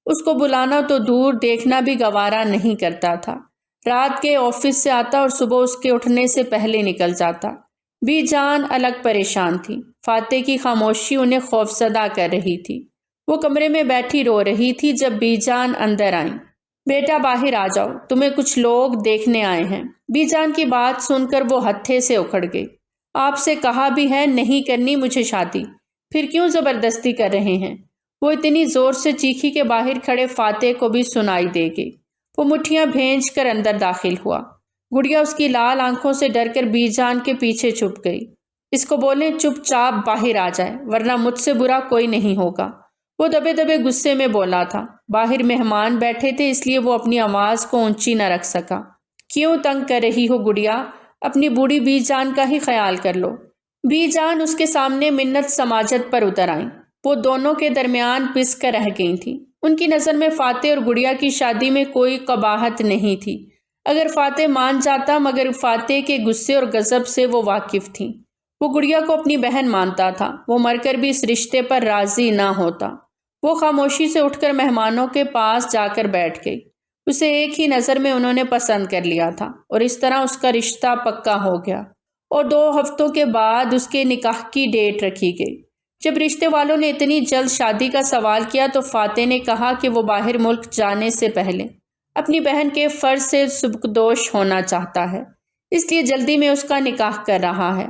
اس کو بلانا تو دور، دیکھنا بھی گوارا نہیں کرتا تھا۔ رات کے آفس سے آتا اور صبح اس کے اٹھنے سے پہلے نکل جاتا۔ بی جان الگ پریشان تھی۔ فاتح کی خاموشی انہیں خوفزدہ کر رہی تھی۔ وہ کمرے میں بیٹھی رو رہی تھی جب بی جان اندر آئیں۔ بیٹا باہر آ جاؤ، تمہیں کچھ لوگ دیکھنے آئے ہیں۔ بی جان کی بات سن کر وہ ہتھے سے اکھڑ گئی۔ آپ سے کہا بھی ہے نہیں کرنی مجھے شادی، پھر کیوں زبردستی کر رہے ہیں؟ وہ اتنی زور سے چیخی کہ باہر کھڑے فاتح کو بھی سنائی دے گئی۔ وہ مٹھیاں بھینج کر اندر داخل ہوا۔ گڑیا اس کی لال آنکھوں سے ڈر کر بی جان کے پیچھے چھپ گئی۔ اس کو بولیں چپ چاپ باہر آ جائے، ورنہ مجھ سے برا کوئی نہیں ہوگا۔ وہ دبے دبے غصے میں بولا تھا۔ باہر مہمان بیٹھے تھے، اس لیے وہ اپنی آواز کو اونچی نہ رکھ سکا۔ کیوں تنگ کر رہی ہو گڑیا؟ اپنی بوڑھی بی جان کا ہی خیال کر لو۔ بی جان اس کے سامنے منت سماجت پر اتر آئیں۔ وہ دونوں کے درمیان پس کر رہ گئی تھیں۔ ان کی نظر میں فاتح اور گڑیا کی شادی میں کوئی قباحت نہیں تھی۔ اگر فاتح مان جاتا، مگر فاتح کے غصے اور غضب سے وہ واقف تھیں۔ وہ گڑیا کو اپنی بہن مانتا تھا، وہ مر کر بھی اس رشتے پر راضی نہ ہوتا۔ وہ خاموشی سے اٹھ کر مہمانوں کے پاس جا کر بیٹھ گئی۔ اسے ایک ہی نظر میں انہوں نے پسند کر لیا تھا اور اس طرح اس کا رشتہ پکا ہو گیا اور 2 ہفتوں کے بعد اس کے نکاح کی ڈیٹ رکھی گئی۔ جب رشتے والوں نے اتنی جلد شادی کا سوال کیا تو فاتح نے کہا کہ وہ باہر ملک جانے سے پہلے اپنی بہن کے فرض سے سبکدوش ہونا چاہتا ہے، اس لیے جلدی میں اس کا نکاح کر رہا ہے۔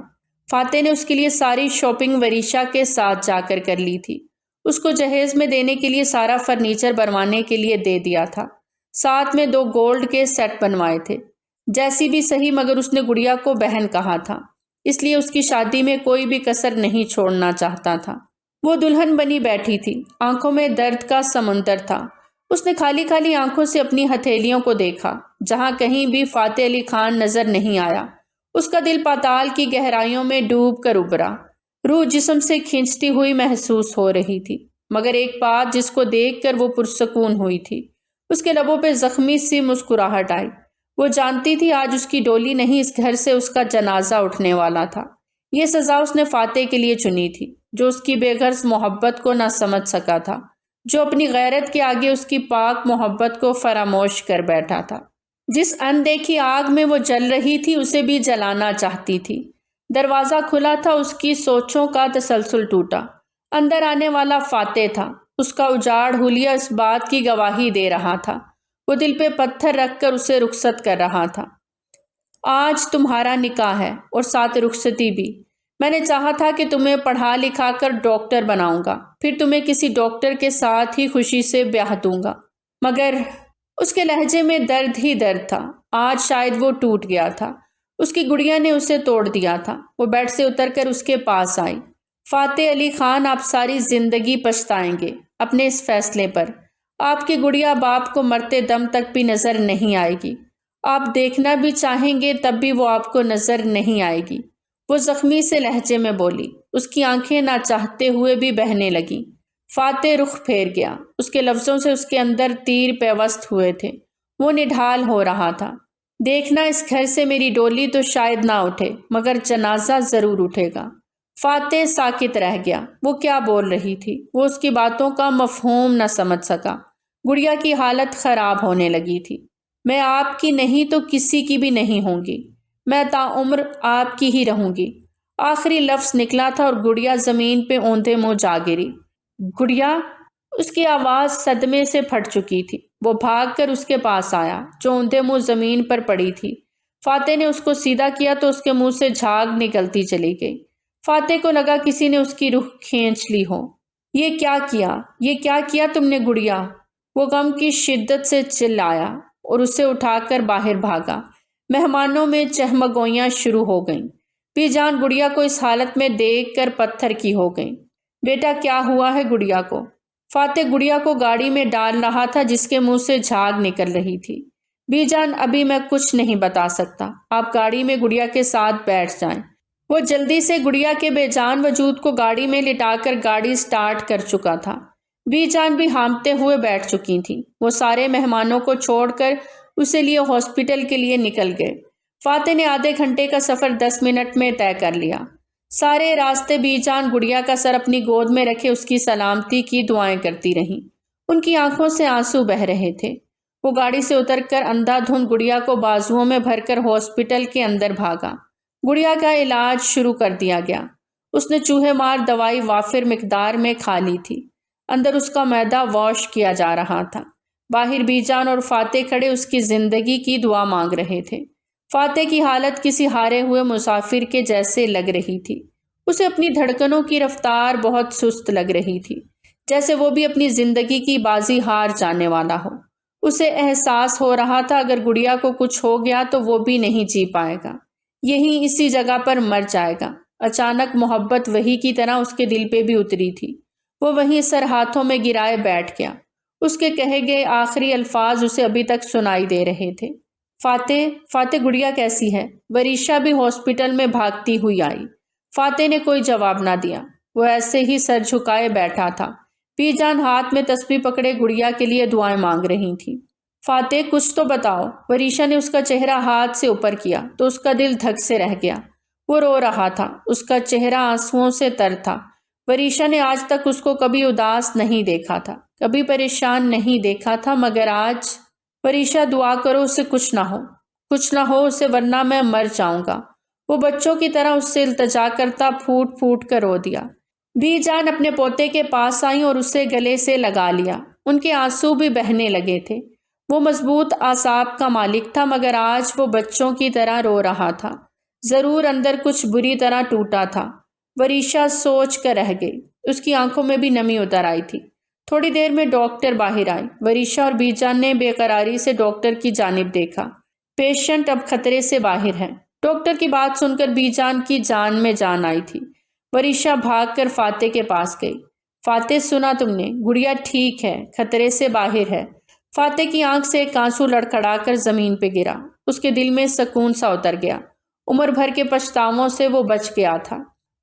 فاتح نے اس کے لیے ساری شاپنگ وریشا کے ساتھ جا کر لی تھی۔ اس کو جہیز میں دینے کے لیے سارا فرنیچر بنوانے کے لیے دے دیا تھا، ساتھ میں 2 گولڈ کے سیٹ بنوائے تھے۔ جیسی بھی صحیح، مگر اس نے گڑیا کو بہن کہا تھا، اس لیے اس کی شادی میں کوئی بھی کسر نہیں چھوڑنا چاہتا تھا۔ وہ دلہن بنی بیٹھی تھی، آنکھوں میں درد کا سمندر تھا۔ اس نے خالی خالی آنکھوں سے اپنی ہتھیلیوں کو دیکھا، جہاں کہیں بھی فاتح علی خان نظر نہیں آیا۔ اس کا دل پاتال کی گہرائیوں میں ڈوب کر ابھرا، روح جسم سے کھینچتی ہوئی محسوس ہو رہی تھی، مگر ایک بات جس کو دیکھ کر وہ پرسکون ہوئی تھی، اس کے لبوں پہ زخمی سی مسکراہٹ آئی۔ وہ جانتی تھی آج اس کی ڈولی نہیں، اس گھر سے اس کا جنازہ اٹھنے والا تھا۔ یہ سزا اس نے فاتح کے لیے چنی تھی، جو اس کی بے غرض محبت کو نہ سمجھ سکا تھا، جو اپنی غیرت کے آگے اس کی پاک محبت کو فراموش کر بیٹھا تھا۔ جس اندیکھی آگ میں وہ جل رہی تھی اسے بھی جلانا چاہتی تھی۔ دروازہ کھلا تھا، اس کی سوچوں کا تسلسل ٹوٹا۔ اندر آنے والا فاتح تھا، اس کا اجاڑ حلیہ اس بات کی گواہی دے رہا تھا۔ وہ دل پہ پتھر رکھ کر اسے رخصت کر رہا تھا۔ آج تمہارا نکاح ہے اور ساتھ رخصتی بھی۔ میں نے چاہا تھا کہ تمہیں پڑھا لکھا کر ڈاکٹر بناؤں گا، پھر تمہیں کسی ڈاکٹر کے ساتھ ہی خوشی سے بیاہ دوں گا، مگر اس کے لہجے میں درد ہی درد تھا۔ آج شاید وہ ٹوٹ گیا تھا، اس کی گڑیا نے اسے توڑ دیا تھا۔ وہ بیڈ سے اتر کر اس کے پاس آئی۔ فاتح علی خان، آپ ساری زندگی پچھتائیں گے اپنے اس فیصلے پر۔ آپ کی گڑیا باپ کو مرتے دم تک بھی نظر نہیں آئے گی، آپ دیکھنا بھی چاہیں گے تب بھی وہ آپ کو نظر نہیں آئے گی، وہ زخمی سے لہجے میں بولی۔ اس کی آنکھیں نہ چاہتے ہوئے بھی بہنے لگیں۔ فاتح رخ پھیر گیا، اس کے لفظوں سے اس کے اندر تیر پیوست ہوئے تھے۔ وہ نڈھال ہو رہا تھا۔ دیکھنا، اس گھر سے میری ڈولی تو شاید نہ اٹھے، مگر جنازہ ضرور اٹھے گا۔ فاتح ساکت رہ گیا۔ وہ کیا بول رہی تھی؟ وہ اس کی باتوں کا مفہوم نہ سمجھ سکا۔ گڑیا کی حالت خراب ہونے لگی تھی۔ میں آپ کی نہیں تو کسی کی بھی نہیں ہوں گی، میں تا عمر آپ کی ہی رہوں گی۔ آخری لفظ نکلا تھا اور گڑیا زمین پہ اوندھے منہ جا گری۔ گڑیا! اس کی آواز صدمے سے پھٹ چکی تھی۔ وہ بھاگ کر اس کے پاس آیا، جو اوندھے منہ زمین پر پڑی تھی۔ فاتح نے اس کو سیدھا کیا تو اس کے منہ سے جھاگ نکلتی چلی گئی۔ فاتح کو لگا کسی نے اس کی روح کھینچ لی ہو۔ یہ کیا کیا تم نے گڑیا؟ وہ غم کی شدت سے چلایا اور اسے اٹھا کر باہر بھاگا۔ مہمانوں میں چہمگوئیاں شروع ہو گئیں۔ بی جان گڑیا کو اس حالت میں دیکھ کر پتھر کی ہو گئیں۔ بیٹا، کیا ہوا ہے گڑیا کو؟ فاتح گڑیا کو گاڑی میں ڈال رہا تھا جس کے منہ سے جھاگ نکل رہی تھی۔ بی جان، ابھی میں کچھ نہیں بتا سکتا، آپ گاڑی میں گڑیا کے ساتھ بیٹھ جائیں۔ وہ جلدی سے گڑیا کے بے جان وجود کو گاڑی میں لٹا کر گاڑی سٹارٹ کر چکا تھا۔ بی جان بھی ہانپتے ہوئے بیٹھ چکی تھی۔ وہ سارے مہمانوں کو چھوڑ کر اسے لیے ہاسپٹل کے لیے نکل گئے۔ فاتح نے آدھے گھنٹے کا سفر 10 منٹ میں طے کر لیا۔ سارے راستے بی جان گڑیا کا سر اپنی گود میں رکھے اس کی سلامتی کی دعائیں کرتی رہیں۔ ان کی آنکھوں سے آنسو بہہ رہے تھے۔ وہ گاڑی سے اتر کر اندھا دھند گڑیا کو بازوؤں میں بھر کر ہاسپٹل کے اندر بھاگا۔ گڑیا کا علاج شروع کر دیا گیا۔ اس نے چوہے مار دوائی وافر مقدار میں کھا لی تھی۔ اندر اس کا معدہ واش کیا جا رہا تھا۔ باہر بی جان اور فاتح کھڑے اس کی زندگی کی دعا مانگ رہے تھے۔ فاتح کی حالت کسی ہارے ہوئے مسافر کے جیسے لگ رہی تھی۔ اسے اپنی دھڑکنوں کی رفتار بہت سست لگ رہی تھی، جیسے وہ بھی اپنی زندگی کی بازی ہار جانے والا ہو۔ اسے احساس ہو رہا تھا اگر گڑیا کو کچھ ہو گیا تو وہ بھی نہیں جی پائے گا، یہیں اسی جگہ پر مر جائے گا۔ اچانک محبت وہی کی طرح اس کے دل پہ بھی اتری تھی۔ وہ وہیں سر ہاتھوں میں گرائے بیٹھ گیا۔ اس کے کہے گئے آخری الفاظ اسے ابھی تک سنائی دے رہے تھے۔ فاتح گڑیا کیسی ہے؟ وریشا بھی ہاسپٹل میں بھاگتی ہوئی آئی۔ فاتح نے کوئی جواب نہ دیا، وہ ایسے ہی سر جھکائے بیٹھا تھا۔ بی جان ہاتھ میں تسبیح پکڑے گڑیا کے لیے دعائیں مانگ رہی تھی۔ فاتح، کچھ تو بتاؤ۔ وریشا نے اس کا چہرہ ہاتھ سے اوپر کیا تو اس کا دل دھک سے رہ گیا۔ وہ رو رہا تھا، اس کا چہرہ آنسوؤں سے تر تھا۔ وریشا نے آج تک اس کو کبھی اداس نہیں دیکھا تھا، کبھی پریشان نہیں دیکھا تھا، مگر آج وریشا دعا کرو اسے کچھ نہ ہو اسے، ورنہ میں مر جاؤں گا۔ وہ بچوں کی طرح اس سے التجا کرتا پھوٹ پھوٹ کر رو دیا۔ بی جان اپنے پوتے کے پاس آئیں اور اسے گلے سے لگا لیا۔ ان کے آنسو بھی بہنے لگے تھے۔ وہ مضبوط اعصاب کا مالک تھا، مگر آج وہ بچوں کی طرح رو رہا تھا۔ ضرور اندر کچھ بری طرح ٹوٹا تھا۔ وریشا سوچ کر رہ گئی۔ اس کی آنکھوں میں بھی نمی اتر آئی تھی۔ تھوڑی دیر میں ڈاکٹر باہر آئے۔ وریشا اور بی جان نے بے قراری سے ڈاکٹر کی جانب دیکھا۔ پیشنٹ اب خطرے سے باہر ہے۔ ڈاکٹر کی بات سن کر بی جان کی جان میں جان آئی تھی۔ وریشا بھاگ کر فاتح کے پاس گئی۔ فاتح، سنا تم نے؟ گڑیا ٹھیک ہے، خطرے سے باہر ہے۔ فاتح کی آنکھ سے ایک آنسو لڑکھڑا کر زمین پہ گرا۔ اس کے دل میں سکون سا اتر گیا۔ عمر بھر کے پچھتاووں سے وہ بچ گیا تھا۔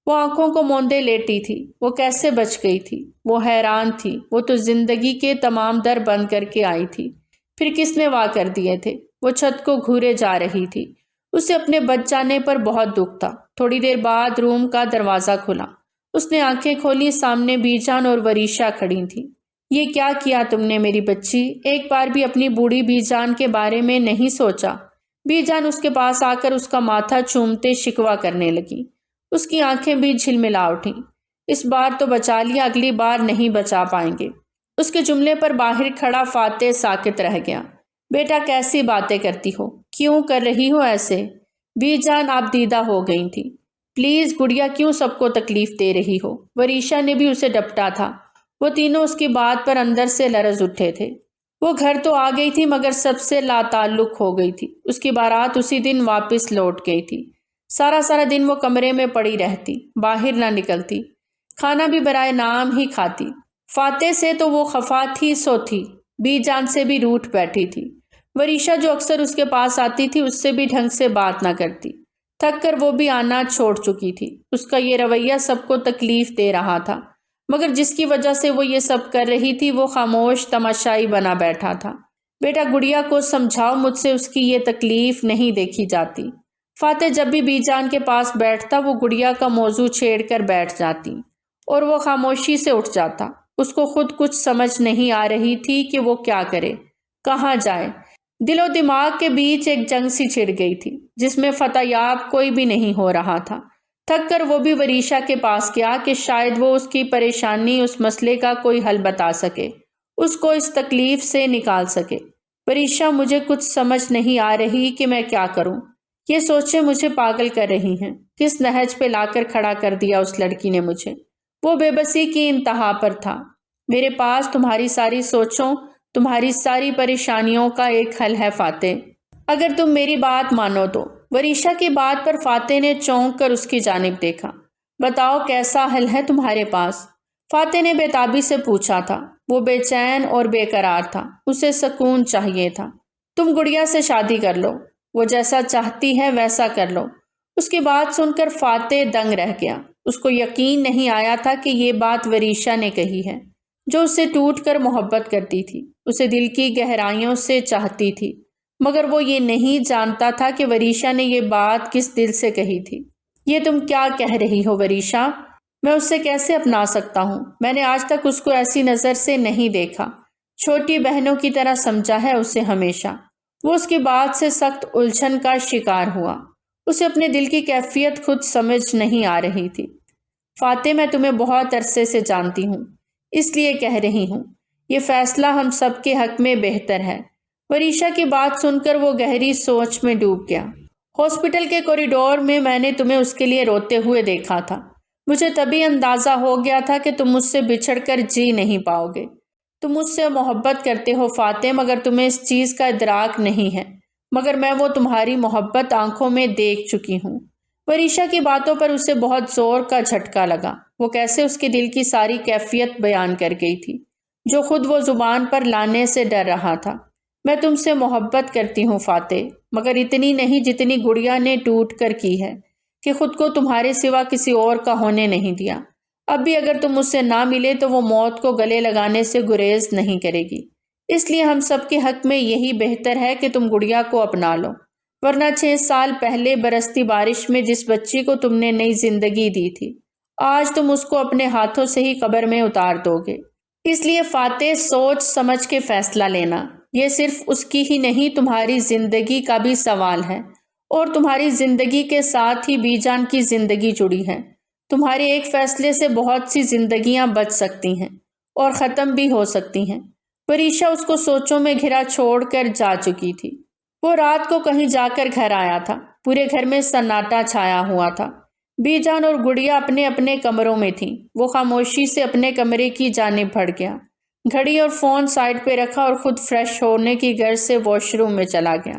وہ آنکھوں کو موندے لیٹی تھی۔ وہ کیسے بچ گئی تھی؟ وہ حیران تھی۔ وہ تو زندگی کے تمام در بند کر کے آئی تھی، پھر کس نے وا کر دیے تھے؟ وہ چھت کو گھورے جا رہی تھی۔ اسے اپنے بچ جانے پر بہت دکھ تھا۔ تھوڑی دیر بعد روم کا دروازہ کھلا۔ اس نے آنکھیں کھولی، سامنے بی جان اور وریشا کھڑی تھی۔ یہ کیا کیا تم نے میری بچی؟ ایک بار بھی اپنی بوڑھی بی جان کے بارے میں نہیں سوچا؟ بی جان اس کے پاس آ کر اس کا ماتھا چومتے شکوہ کرنے لگی۔ اس کی آنکھیں بھی جھلملا اٹھیں۔ اس بار تو بچا لیا، اگلی بار نہیں بچا پائیں گے۔ اس کے جملے پر باہر کھڑا فاتح ساکت رہ گیا۔ بیٹا کیسی باتیں کرتی ہو؟ کیوں کر رہی ہو ایسے؟ بی جان آپ دیدہ ہو گئی تھی۔ پلیز گڑیا، کیوں سب کو تکلیف دے رہی ہو؟ وریشا نے بھی اسے ڈپٹا تھا۔ وہ تینوں اس کی بات پر اندر سے لرز اٹھے تھے۔ وہ گھر تو آ گئی تھی مگر سب سے لا تعلق ہو گئی تھی۔ اس کی بارات اسی دن واپس لوٹ گئی تھی۔ سارا دن وہ کمرے میں پڑی رہتی، باہر نہ نکلتی، کھانا بھی برائے نام ہی کھاتی۔ فاتح سے تو وہ خفا تھی سو تھی، بی جان سے بھی روٹھ بیٹھی تھی۔ وریشا جو اکثر اس کے پاس آتی تھی اس سے بھی ڈھنگ سے بات نہ کرتی۔ تھک کر وہ بھی آنا چھوڑ چکی تھی۔ اس کا یہ رویہ سب کو تکلیف دے رہا تھا، مگر جس کی وجہ سے وہ یہ سب کر رہی تھی وہ خاموش تماشائی بنا بیٹھا تھا۔ بیٹا گڑیا کو سمجھاؤ، مجھ سے اس کی یہ تکلیف نہیں دیکھی جاتی۔ فاتح جب بھی بی جان کے پاس بیٹھتا وہ گڑیا کا موضوع چھیڑ کر بیٹھ جاتی اور وہ خاموشی سے اٹھ جاتا۔ اس کو خود کچھ سمجھ نہیں آ رہی تھی کہ وہ کیا کرے، کہاں جائے۔ دل و دماغ کے بیچ ایک جنگ سی چھڑ گئی تھی جس میں فتح یاب کوئی بھی نہیں ہو رہا تھا۔ تھک کر وہ بھی وریشا کے پاس گیا کہ شاید وہ اس کی پریشانی، اس مسئلے کا کوئی حل بتا سکے، اس کو اس تکلیف سے نکال سکے۔ وریشا، مجھے کچھ سمجھ نہیں آ رہی کہ میں کیا کروں۔ یہ سوچیں مجھے پاگل کر رہی ہیں۔ کس نہج پہ لا کر کھڑا کر دیا اس لڑکی نے مجھے۔ وہ بے بسی کی انتہا پر تھا۔ میرے پاس تمہاری ساری سوچوں، تمہاری ساری پریشانیوں کا ایک حل ہے فاتح، اگر تم میری بات مانو تو۔ وریشا کی بات پر فاتح نے چونک کر اس کی جانب دیکھا۔ بتاؤ کیسا حل ہے تمہارے پاس؟ فاتح نے بے تابی سے پوچھا تھا۔ وہ بے چین اور بے قرار تھا، اسے سکون چاہیے تھا۔ تم گڑیا سے شادی کر لو، وہ جیسا چاہتی ہے ویسا کر لو۔ اس کی بات سن کر فاتح دنگ رہ گیا۔ اس کو یقین نہیں آیا تھا کہ یہ بات وریشا نے کہی ہے، جو اس سے ٹوٹ کر محبت کرتی تھی، اسے دل کی گہرائیوں سے چاہتی تھی، مگر وہ یہ نہیں جانتا تھا کہ وریشا نے یہ بات کس دل سے کہی تھی۔ یہ تم کیا کہہ رہی ہو وریشا؟ میں اس سے کیسے اپنا سکتا ہوں؟ میں نے آج تک اس کو ایسی نظر سے نہیں دیکھا، چھوٹی بہنوں کی طرح سمجھا ہے اسے ہمیشہ۔ وہ اس کی بات سے سخت الجھن کا شکار ہوا۔ اسے اپنے دل کی کیفیت خود سمجھ نہیں آ رہی تھی۔ فاتح، میں تمہیں بہت عرصے سے جانتی ہوں، اس لیے کہہ رہی ہوں، یہ فیصلہ ہم سب کے حق میں بہتر ہے۔ وریشا کی بات سن کر وہ گہری سوچ میں ڈوب گیا۔ ہاسپٹل کے کوریڈور میں نے تمہیں اس کے لیے روتے ہوئے دیکھا تھا۔ مجھے تبھی اندازہ ہو گیا تھا کہ تم مجھ سے بچھڑ کر جی نہیں پاؤ گے۔ تم مجھ سے محبت کرتے ہو فاتح، مگر تمہیں اس چیز کا ادراک نہیں ہے، مگر میں وہ تمہاری محبت آنکھوں میں دیکھ چکی ہوں۔ وریشا کی باتوں پر اسے بہت زور کا جھٹکا لگا۔ وہ کیسے اس کے دل کی ساری کیفیت بیان کر گئی تھی، جو خود وہ زبان پر لانے سے ڈر رہا تھا۔ میں تم سے محبت کرتی ہوں فاتح، مگر اتنی نہیں جتنی گڑیا نے ٹوٹ کر کی ہے، کہ خود کو تمہارے سوا کسی اور کا ہونے نہیں دیا۔ اب بھی اگر تم مجھ سے نہ ملے تو وہ موت کو گلے لگانے سے گریز نہیں کرے گی۔ اس لیے ہم سب کے حق میں یہی بہتر ہے کہ تم گڑیا کو اپنا لو، ورنہ 6 سال پہلے برستی بارش میں جس بچی کو تم نے نئی زندگی دی تھی، آج تم اس کو اپنے ہاتھوں سے ہی قبر میں اتار دو گے۔ اس لیے فاتح، سوچ سمجھ کے فیصلہ لینا۔ یہ صرف اس کی ہی نہیں تمہاری زندگی کا بھی سوال ہے، اور تمہاری زندگی کے ساتھ ہی بی جان کی زندگی جڑی ہے۔ تمہارے ایک فیصلے سے بہت سی زندگیاں بچ سکتی ہیں اور ختم بھی ہو سکتی ہیں۔ پریشا اس کو سوچوں میں گھرا چھوڑ کر جا چکی تھی۔ وہ رات کو کہیں جا کر گھر آیا تھا۔ پورے گھر میں سناٹا چھایا ہوا تھا۔ بی جان اور گڑیا اپنے اپنے کمروں میں تھیں۔ وہ خاموشی سے اپنے کمرے کی جانب بڑھ گیا، گھڑی اور فون سائڈ پہ رکھا اور خود فریش ہونے کی غرض سے واش روم میں چلا گیا۔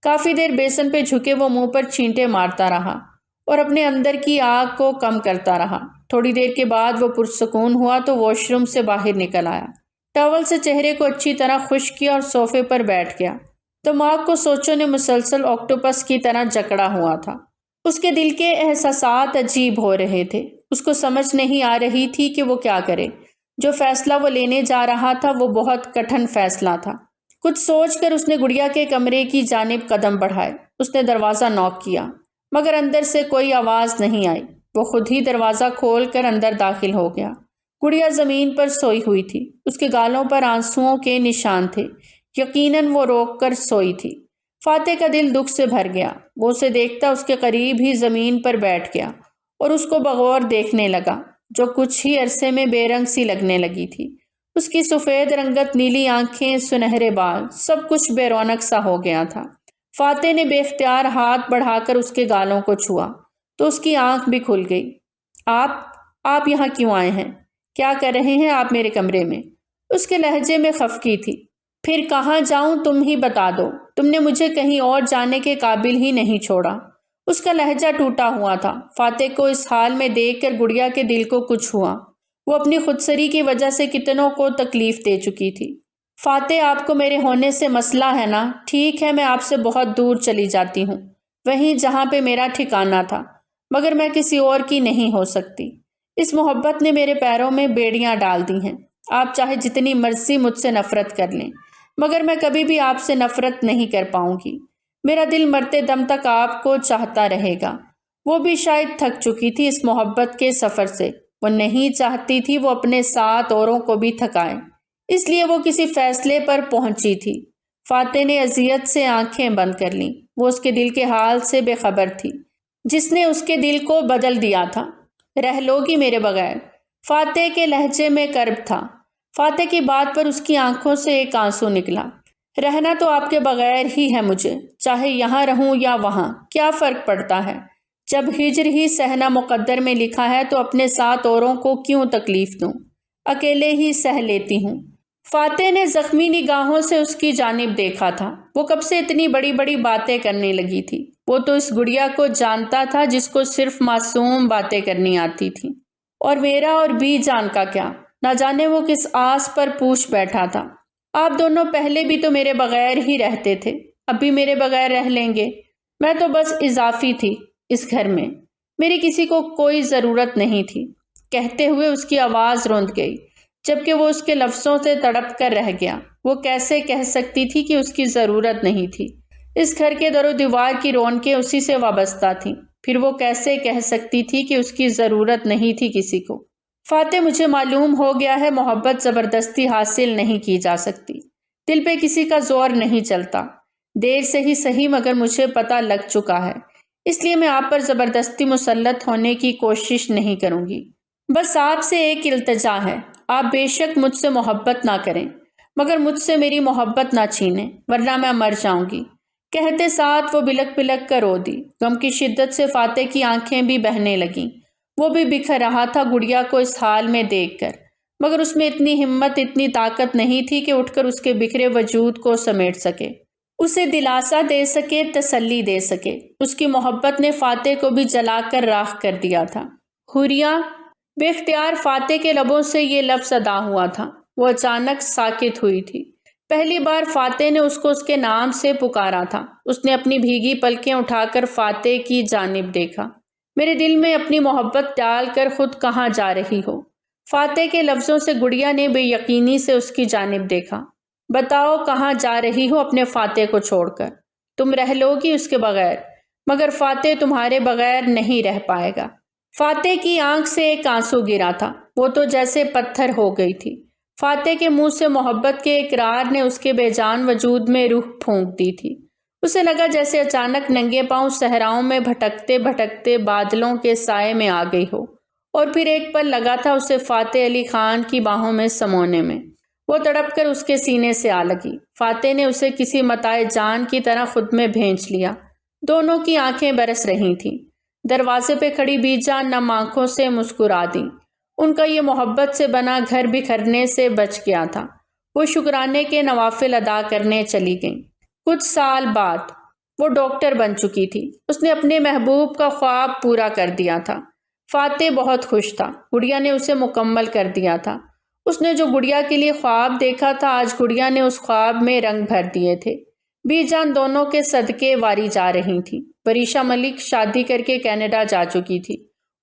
کافی دیر بیسن پہ جھکے وہ منہ پر چھینٹے مارتا رہا اور اپنے اندر کی آگ کو کم کرتا رہا۔ تھوڑی دیر کے بعد وہ پرسکون ہوا تو واش روم سے باہر نکل آیا، ٹاول سے چہرے کو اچھی طرح خشک کیا اور صوفے پر بیٹھ گیا۔ دماغ کو سوچوں نے مسلسل آکٹوپس کی طرح جکڑا ہوا تھا۔ اس کے دل کے احساسات عجیب ہو رہے تھے۔ اس کو سمجھ نہیں آ رہی تھی کہ وہ کیا کرے۔ جو فیصلہ وہ لینے جا رہا تھا وہ بہت کٹھن فیصلہ تھا۔ کچھ سوچ کر اس نے گڑیا کے کمرے کی جانب قدم بڑھائے۔ اس نے دروازہ نوک کیا مگر اندر سے کوئی آواز نہیں آئی۔ وہ خود ہی دروازہ کھول کر اندر داخل ہو گیا۔ گڑیا زمین پر سوئی ہوئی تھی۔ اس کے گالوں پر آنسوؤں کے نشان تھے۔ یقیناً وہ روک کر سوئی تھی۔ فاتح کا دل دکھ سے بھر گیا۔ وہ اسے دیکھتا اس کے قریب ہی زمین پر بیٹھ گیا اور اس کو بغور دیکھنے لگا، جو کچھ ہی عرصے میں بے رنگ سی لگنے لگی تھی۔ اس کی سفید رنگت، نیلی آنکھیں، سنہرے بال، سب کچھ بے رونق سا ہو گیا تھا۔ فاتح نے بے اختیار ہاتھ بڑھا کر اس کے گالوں کو چھوا تو اس کی آنکھ بھی کھل گئی۔ آپ یہاں کیوں آئے ہیں؟ کیا کر رہے ہیں آپ میرے کمرے میں؟ اس کے لہجے میں خفگی تھی۔ پھر کہاں جاؤں تم ہی بتا دو، تم نے مجھے کہیں اور جانے کے قابل ہی نہیں چھوڑا۔ اس کا لہجہ ٹوٹا ہوا تھا۔ فاتح کو اس حال میں دیکھ کر گڑیا کے دل کو کچھ ہوا۔ وہ اپنی خودسری کی وجہ سے کتنوں کو تکلیف دے چکی تھی۔ فاتح، آپ کو میرے ہونے سے مسئلہ ہے نا؟ ٹھیک ہے، میں آپ سے بہت دور چلی جاتی ہوں، وہیں جہاں پہ میرا ٹھکانہ تھا، مگر میں کسی اور کی نہیں ہو سکتی۔ اس محبت نے میرے پیروں میں بیڑیاں ڈال دی ہیں۔ آپ چاہے جتنی مرضی مجھ سے نفرت کر لیں، مگر میں کبھی بھی آپ سے نفرت نہیں کر پاؤں گی۔ میرا دل مرتے دم تک آپ کو چاہتا رہے گا۔ وہ بھی شاید تھک چکی تھی اس محبت کے سفر سے۔ وہ نہیں چاہتی تھی وہ اپنے ساتھ اوروں کو بھی تھکائے، اس لیے وہ کسی فیصلے پر پہنچی تھی۔ فاتح نے اذیت سے آنکھیں بند کر لیں۔ وہ اس کے دل کے حال سے بے خبر تھی، جس نے اس کے دل کو بدل دیا تھا۔ رہ لوگی میرے بغیر؟ فاتح کے لہجے میں کرب تھا۔ فاتح کی بات پر اس کی آنکھوں سے ایک آنسو نکلا۔ رہنا تو آپ کے بغیر ہی ہے مجھے، چاہے یہاں رہوں یا وہاں، کیا فرق پڑتا ہے؟ جب ہجر ہی سہنا مقدر میں لکھا ہے تو اپنے ساتھ اوروں کو کیوں تکلیف دوں؟ اکیلے ہی سہ لیتی ہوں۔ فاتح نے زخمی نگاہوں سے اس کی جانب دیکھا تھا۔ وہ کب سے اتنی بڑی بڑی باتیں کرنے لگی تھی؟ وہ تو اس گڑیا کو جانتا تھا جس کو صرف معصوم باتیں کرنی آتی تھی۔ اور میرا اور بی جان کا کیا؟ نہ جانے وہ کس آس پر پوچھ بیٹھا تھا۔ آپ دونوں پہلے بھی تو میرے بغیر ہی رہتے تھے، اب بھی میرے بغیر رہ لیں گے؟ میں تو بس اضافی تھی اس گھر میں، میری کسی کو کوئی ضرورت نہیں تھی۔ کہتے ہوئے اس کی آواز روند گئی، جبکہ وہ اس کے لفظوں سے تڑپ کر رہ گیا۔ وہ کیسے کہہ سکتی تھی کہ اس کی ضرورت نہیں تھی؟ اس گھر کے در و دیوار کی رونقیں اسی سے وابستہ تھیں۔ پھر وہ کیسے کہہ سکتی تھی کہ اس کی ضرورت نہیں تھی کسی کو؟ فاتح، مجھے معلوم ہو گیا ہے محبت زبردستی حاصل نہیں کی جا سکتی، دل پہ کسی کا زور نہیں چلتا۔ دیر سے ہی صحیح مگر مجھے پتہ لگ چکا ہے، اس لیے میں آپ پر زبردستی مسلط ہونے کی کوشش نہیں کروں گی۔ بس آپ سے ایک التجا ہے، آپ بے شک مجھ سے محبت نہ کریں، مگر مجھ سے میری محبت نہ چھینیں، ورنہ میں مر جاؤں گی۔ کہتے ساتھ وہ بلک بلک کر رو دی۔ غم کی شدت سے فاتح کی آنکھیں بھی بہنے لگیں۔ وہ بھی بکھر رہا تھا گڑیا کو اس حال میں دیکھ کر، مگر اس میں اتنی ہمت، اتنی طاقت نہیں تھی کہ اٹھ کر اس کے بکھرے وجود کو سمیٹ سکے، اسے دلاسا دے سکے، تسلی دے سکے۔ اس کی محبت نے فاتح کو بھی جلا کر راکھ کر دیا تھا۔ حوریہ! بے اختیار فاتح کے لبوں سے یہ لفظ ادا ہوا تھا۔ وہ اچانک ساکت ہوئی تھی۔ پہلی بار فاتح نے اس کو اس کے نام سے پکارا تھا۔ اس نے اپنی بھیگی پلکیں اٹھا کر فاتح کی جانب دیکھا۔ میرے دل میں اپنی محبت ڈال کر خود کہاں جا رہی ہو؟ فاتح کے لفظوں سے گڑیا نے بے یقینی سے اس کی جانب دیکھا۔ بتاؤ کہاں جا رہی ہو اپنے فاتح کو چھوڑ کر؟ تم رہ لوگی اس کے بغیر، مگر فاتح تمہارے بغیر نہیں رہ پائے گا۔ فاتح کی آنکھ سے ایک آنسو گرا تھا۔ وہ تو جیسے پتھر ہو گئی تھی۔ فاتح کے منہ سے محبت کے اقرار نے اس کے بے جان وجود میں روح پھونک دی تھی۔ اسے لگا جیسے اچانک ننگے پاؤں صحراؤں میں بھٹکتے بھٹکتے بادلوں کے سائے میں آ گئی ہو، اور پھر ایک پل لگا تھا اسے فاتح علی خان کی باہوں میں سمونے میں۔ وہ تڑپ کر اس کے سینے سے آ لگی۔ فاتح نے اسے کسی متاع جان کی طرح خود میں بھینچ لیا۔ دونوں کی آنکھیں برس رہی تھیں۔ دروازے پہ کھڑی بی جان نم آنکھوں سے مسکرا دیں۔ ان کا یہ محبت سے بنا گھر بکھرنے سے بچ گیا تھا۔ وہ شکرانے کے نوافل ادا کرنے چلی گئیں۔ کچھ سال بعد وہ ڈاکٹر بن چکی تھی۔ اس نے اپنے محبوب کا خواب پورا کر دیا تھا۔ فاتح بہت خوش تھا۔ گڑیا نے اسے مکمل کر دیا تھا۔ اس نے جو گڑیا کے لیے خواب دیکھا تھا، آج گڑیا نے اس خواب میں رنگ بھر دیے تھے۔ بی جان دونوں کے صدقے واری جا رہی تھی۔ وریشا ملک شادی کر کے کینیڈا جا چکی تھی۔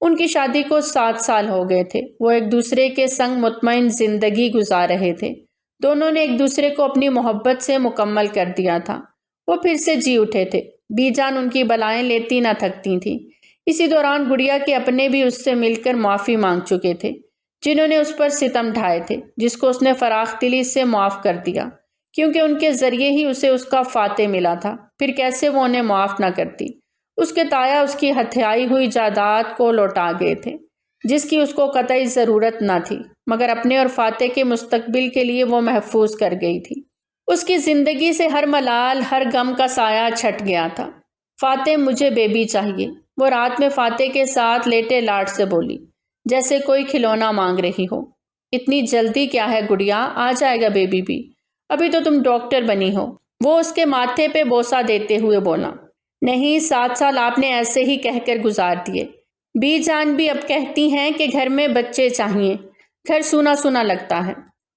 ان کی شادی کو 7 سال ہو گئے تھے۔ وہ ایک دوسرے کے سنگ مطمئن زندگی گزار رہے تھے۔ دونوں نے ایک دوسرے کو اپنی محبت سے مکمل کر دیا تھا۔ وہ پھر سے جی اٹھے تھے۔ بی جان ان کی بلائیں لیتی نہ تھکتی تھیں۔ اسی دوران گڑیا کے اپنے بھی اس سے مل کر معافی مانگ چکے تھے، جنہوں نے اس پر ستم ڈھائے تھے، جس کو اس نے فراخ دلی سے معاف کر دیا، کیونکہ ان کے ذریعے ہی اسے اس کا فاتح ملا تھا۔ پھر کیسے وہ انہیں معاف نہ کرتی؟ اس کے تایا اس کی ہتھیائی ہوئی جائیداد کو لوٹا گئے تھے، جس کی اس کو قطعی ضرورت نہ تھی، مگر اپنے اور فاتح کے مستقبل کے لیے وہ محفوظ کر گئی تھی۔ اس کی زندگی سے ہر ملال، ہر غم کا سایہ چھٹ گیا تھا۔ فاتح، مجھے بیبی چاہیے، وہ رات میں فاتح کے ساتھ لیٹے لاڈ سے بولی، جیسے کوئی کھلونا مانگ رہی ہو۔ اتنی جلدی کیا ہے گڑیا، آ جائے گا بیبی بھی، ابھی تو تم ڈاکٹر بنی ہو۔ وہ اس کے ماتھے پہ بوسہ دیتے ہوئے بولا۔ نہیں، 7 سال آپ نے ایسے ہی کہہ کر گزار دیے۔ بی جان بھی اب کہتی ہیں کہ گھر میں بچے چاہیے، گھر سونا سونا لگتا ہے۔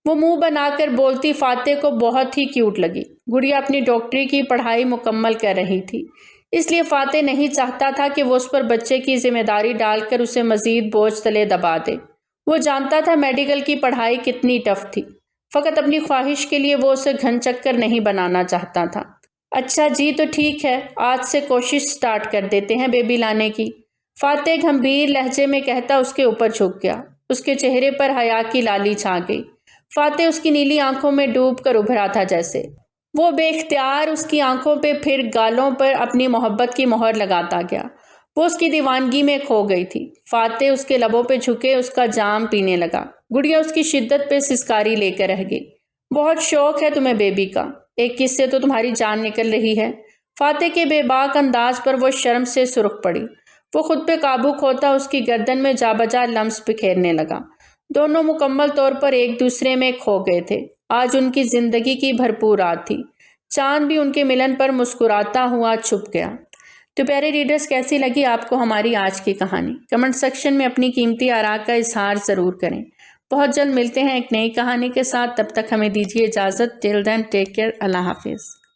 وہ منہ بنا کر بولتی فاتح کو بہت ہی کیوٹ لگی۔ گڑیا اپنی ڈاکٹری کی پڑھائی مکمل کر رہی تھی، اس لیے فاتح نہیں چاہتا تھا کہ وہ اس پر بچے کی ذمہ داری ڈال کر اسے مزید بوجھ تلے دبا دے۔ وہ جانتا تھا میڈیکل کی پڑھائی کتنی ٹف تھی، فقط اپنی خواہش کے لیے وہ اسے گھن چکر نہیں بنانا چاہتا تھا۔ اچھا جی، تو ٹھیک ہے، آج سے کوشش سٹارٹ کر دیتے ہیں بیبی لانے کی، فاتح گھمبیر لہجے میں کہتا اس کے اوپر جھک گیا۔ اس کے چہرے پر حیا کی لالی چھا گئی۔ فاتح اس کی نیلی آنکھوں میں ڈوب کر ابھرا تھا، جیسے وہ بے اختیار اس کی آنکھوں پہ پھر گالوں پر اپنی محبت کی مہر لگاتا گیا۔ وہ اس کی دیوانگی میں کھو گئی تھی۔ فاتح اس کے لبوں پہ جھکے اس کا جام پینے لگا۔ گڑیا اس کی شدت پہ سسکاری لے کر رہ گئی۔ بہت شوق ہے تمہیں بیبی کا، ایک کس سے تو تمہاری جان نکل رہی ہے۔ فاتح کے بے باک انداز پر وہ شرم سے سرخ پڑی۔ وہ خود پہ قابو کھوتا اس کی گردن میں جا بجا لمس بکھیرنے لگا۔ دونوں مکمل طور پر ایک دوسرے میں کھو گئے تھے۔ آج ان کی زندگی کی بھرپور رات تھی۔ چاند بھی ان کے ملن پر مسکراتا ہوا چھپ گیا۔ تو پیارے ریڈرز، کیسی لگی آپ کو ہماری آج کی کہانی؟ کمنٹ سیکشن میں اپنی قیمتی آراء کا اظہار ضرور کریں۔ بہت جلد ملتے ہیں ایک نئی کہانی کے ساتھ، تب تک ہمیں دیجیے اجازت۔ ٹل دین ٹیک کیئر، اللہ حافظ۔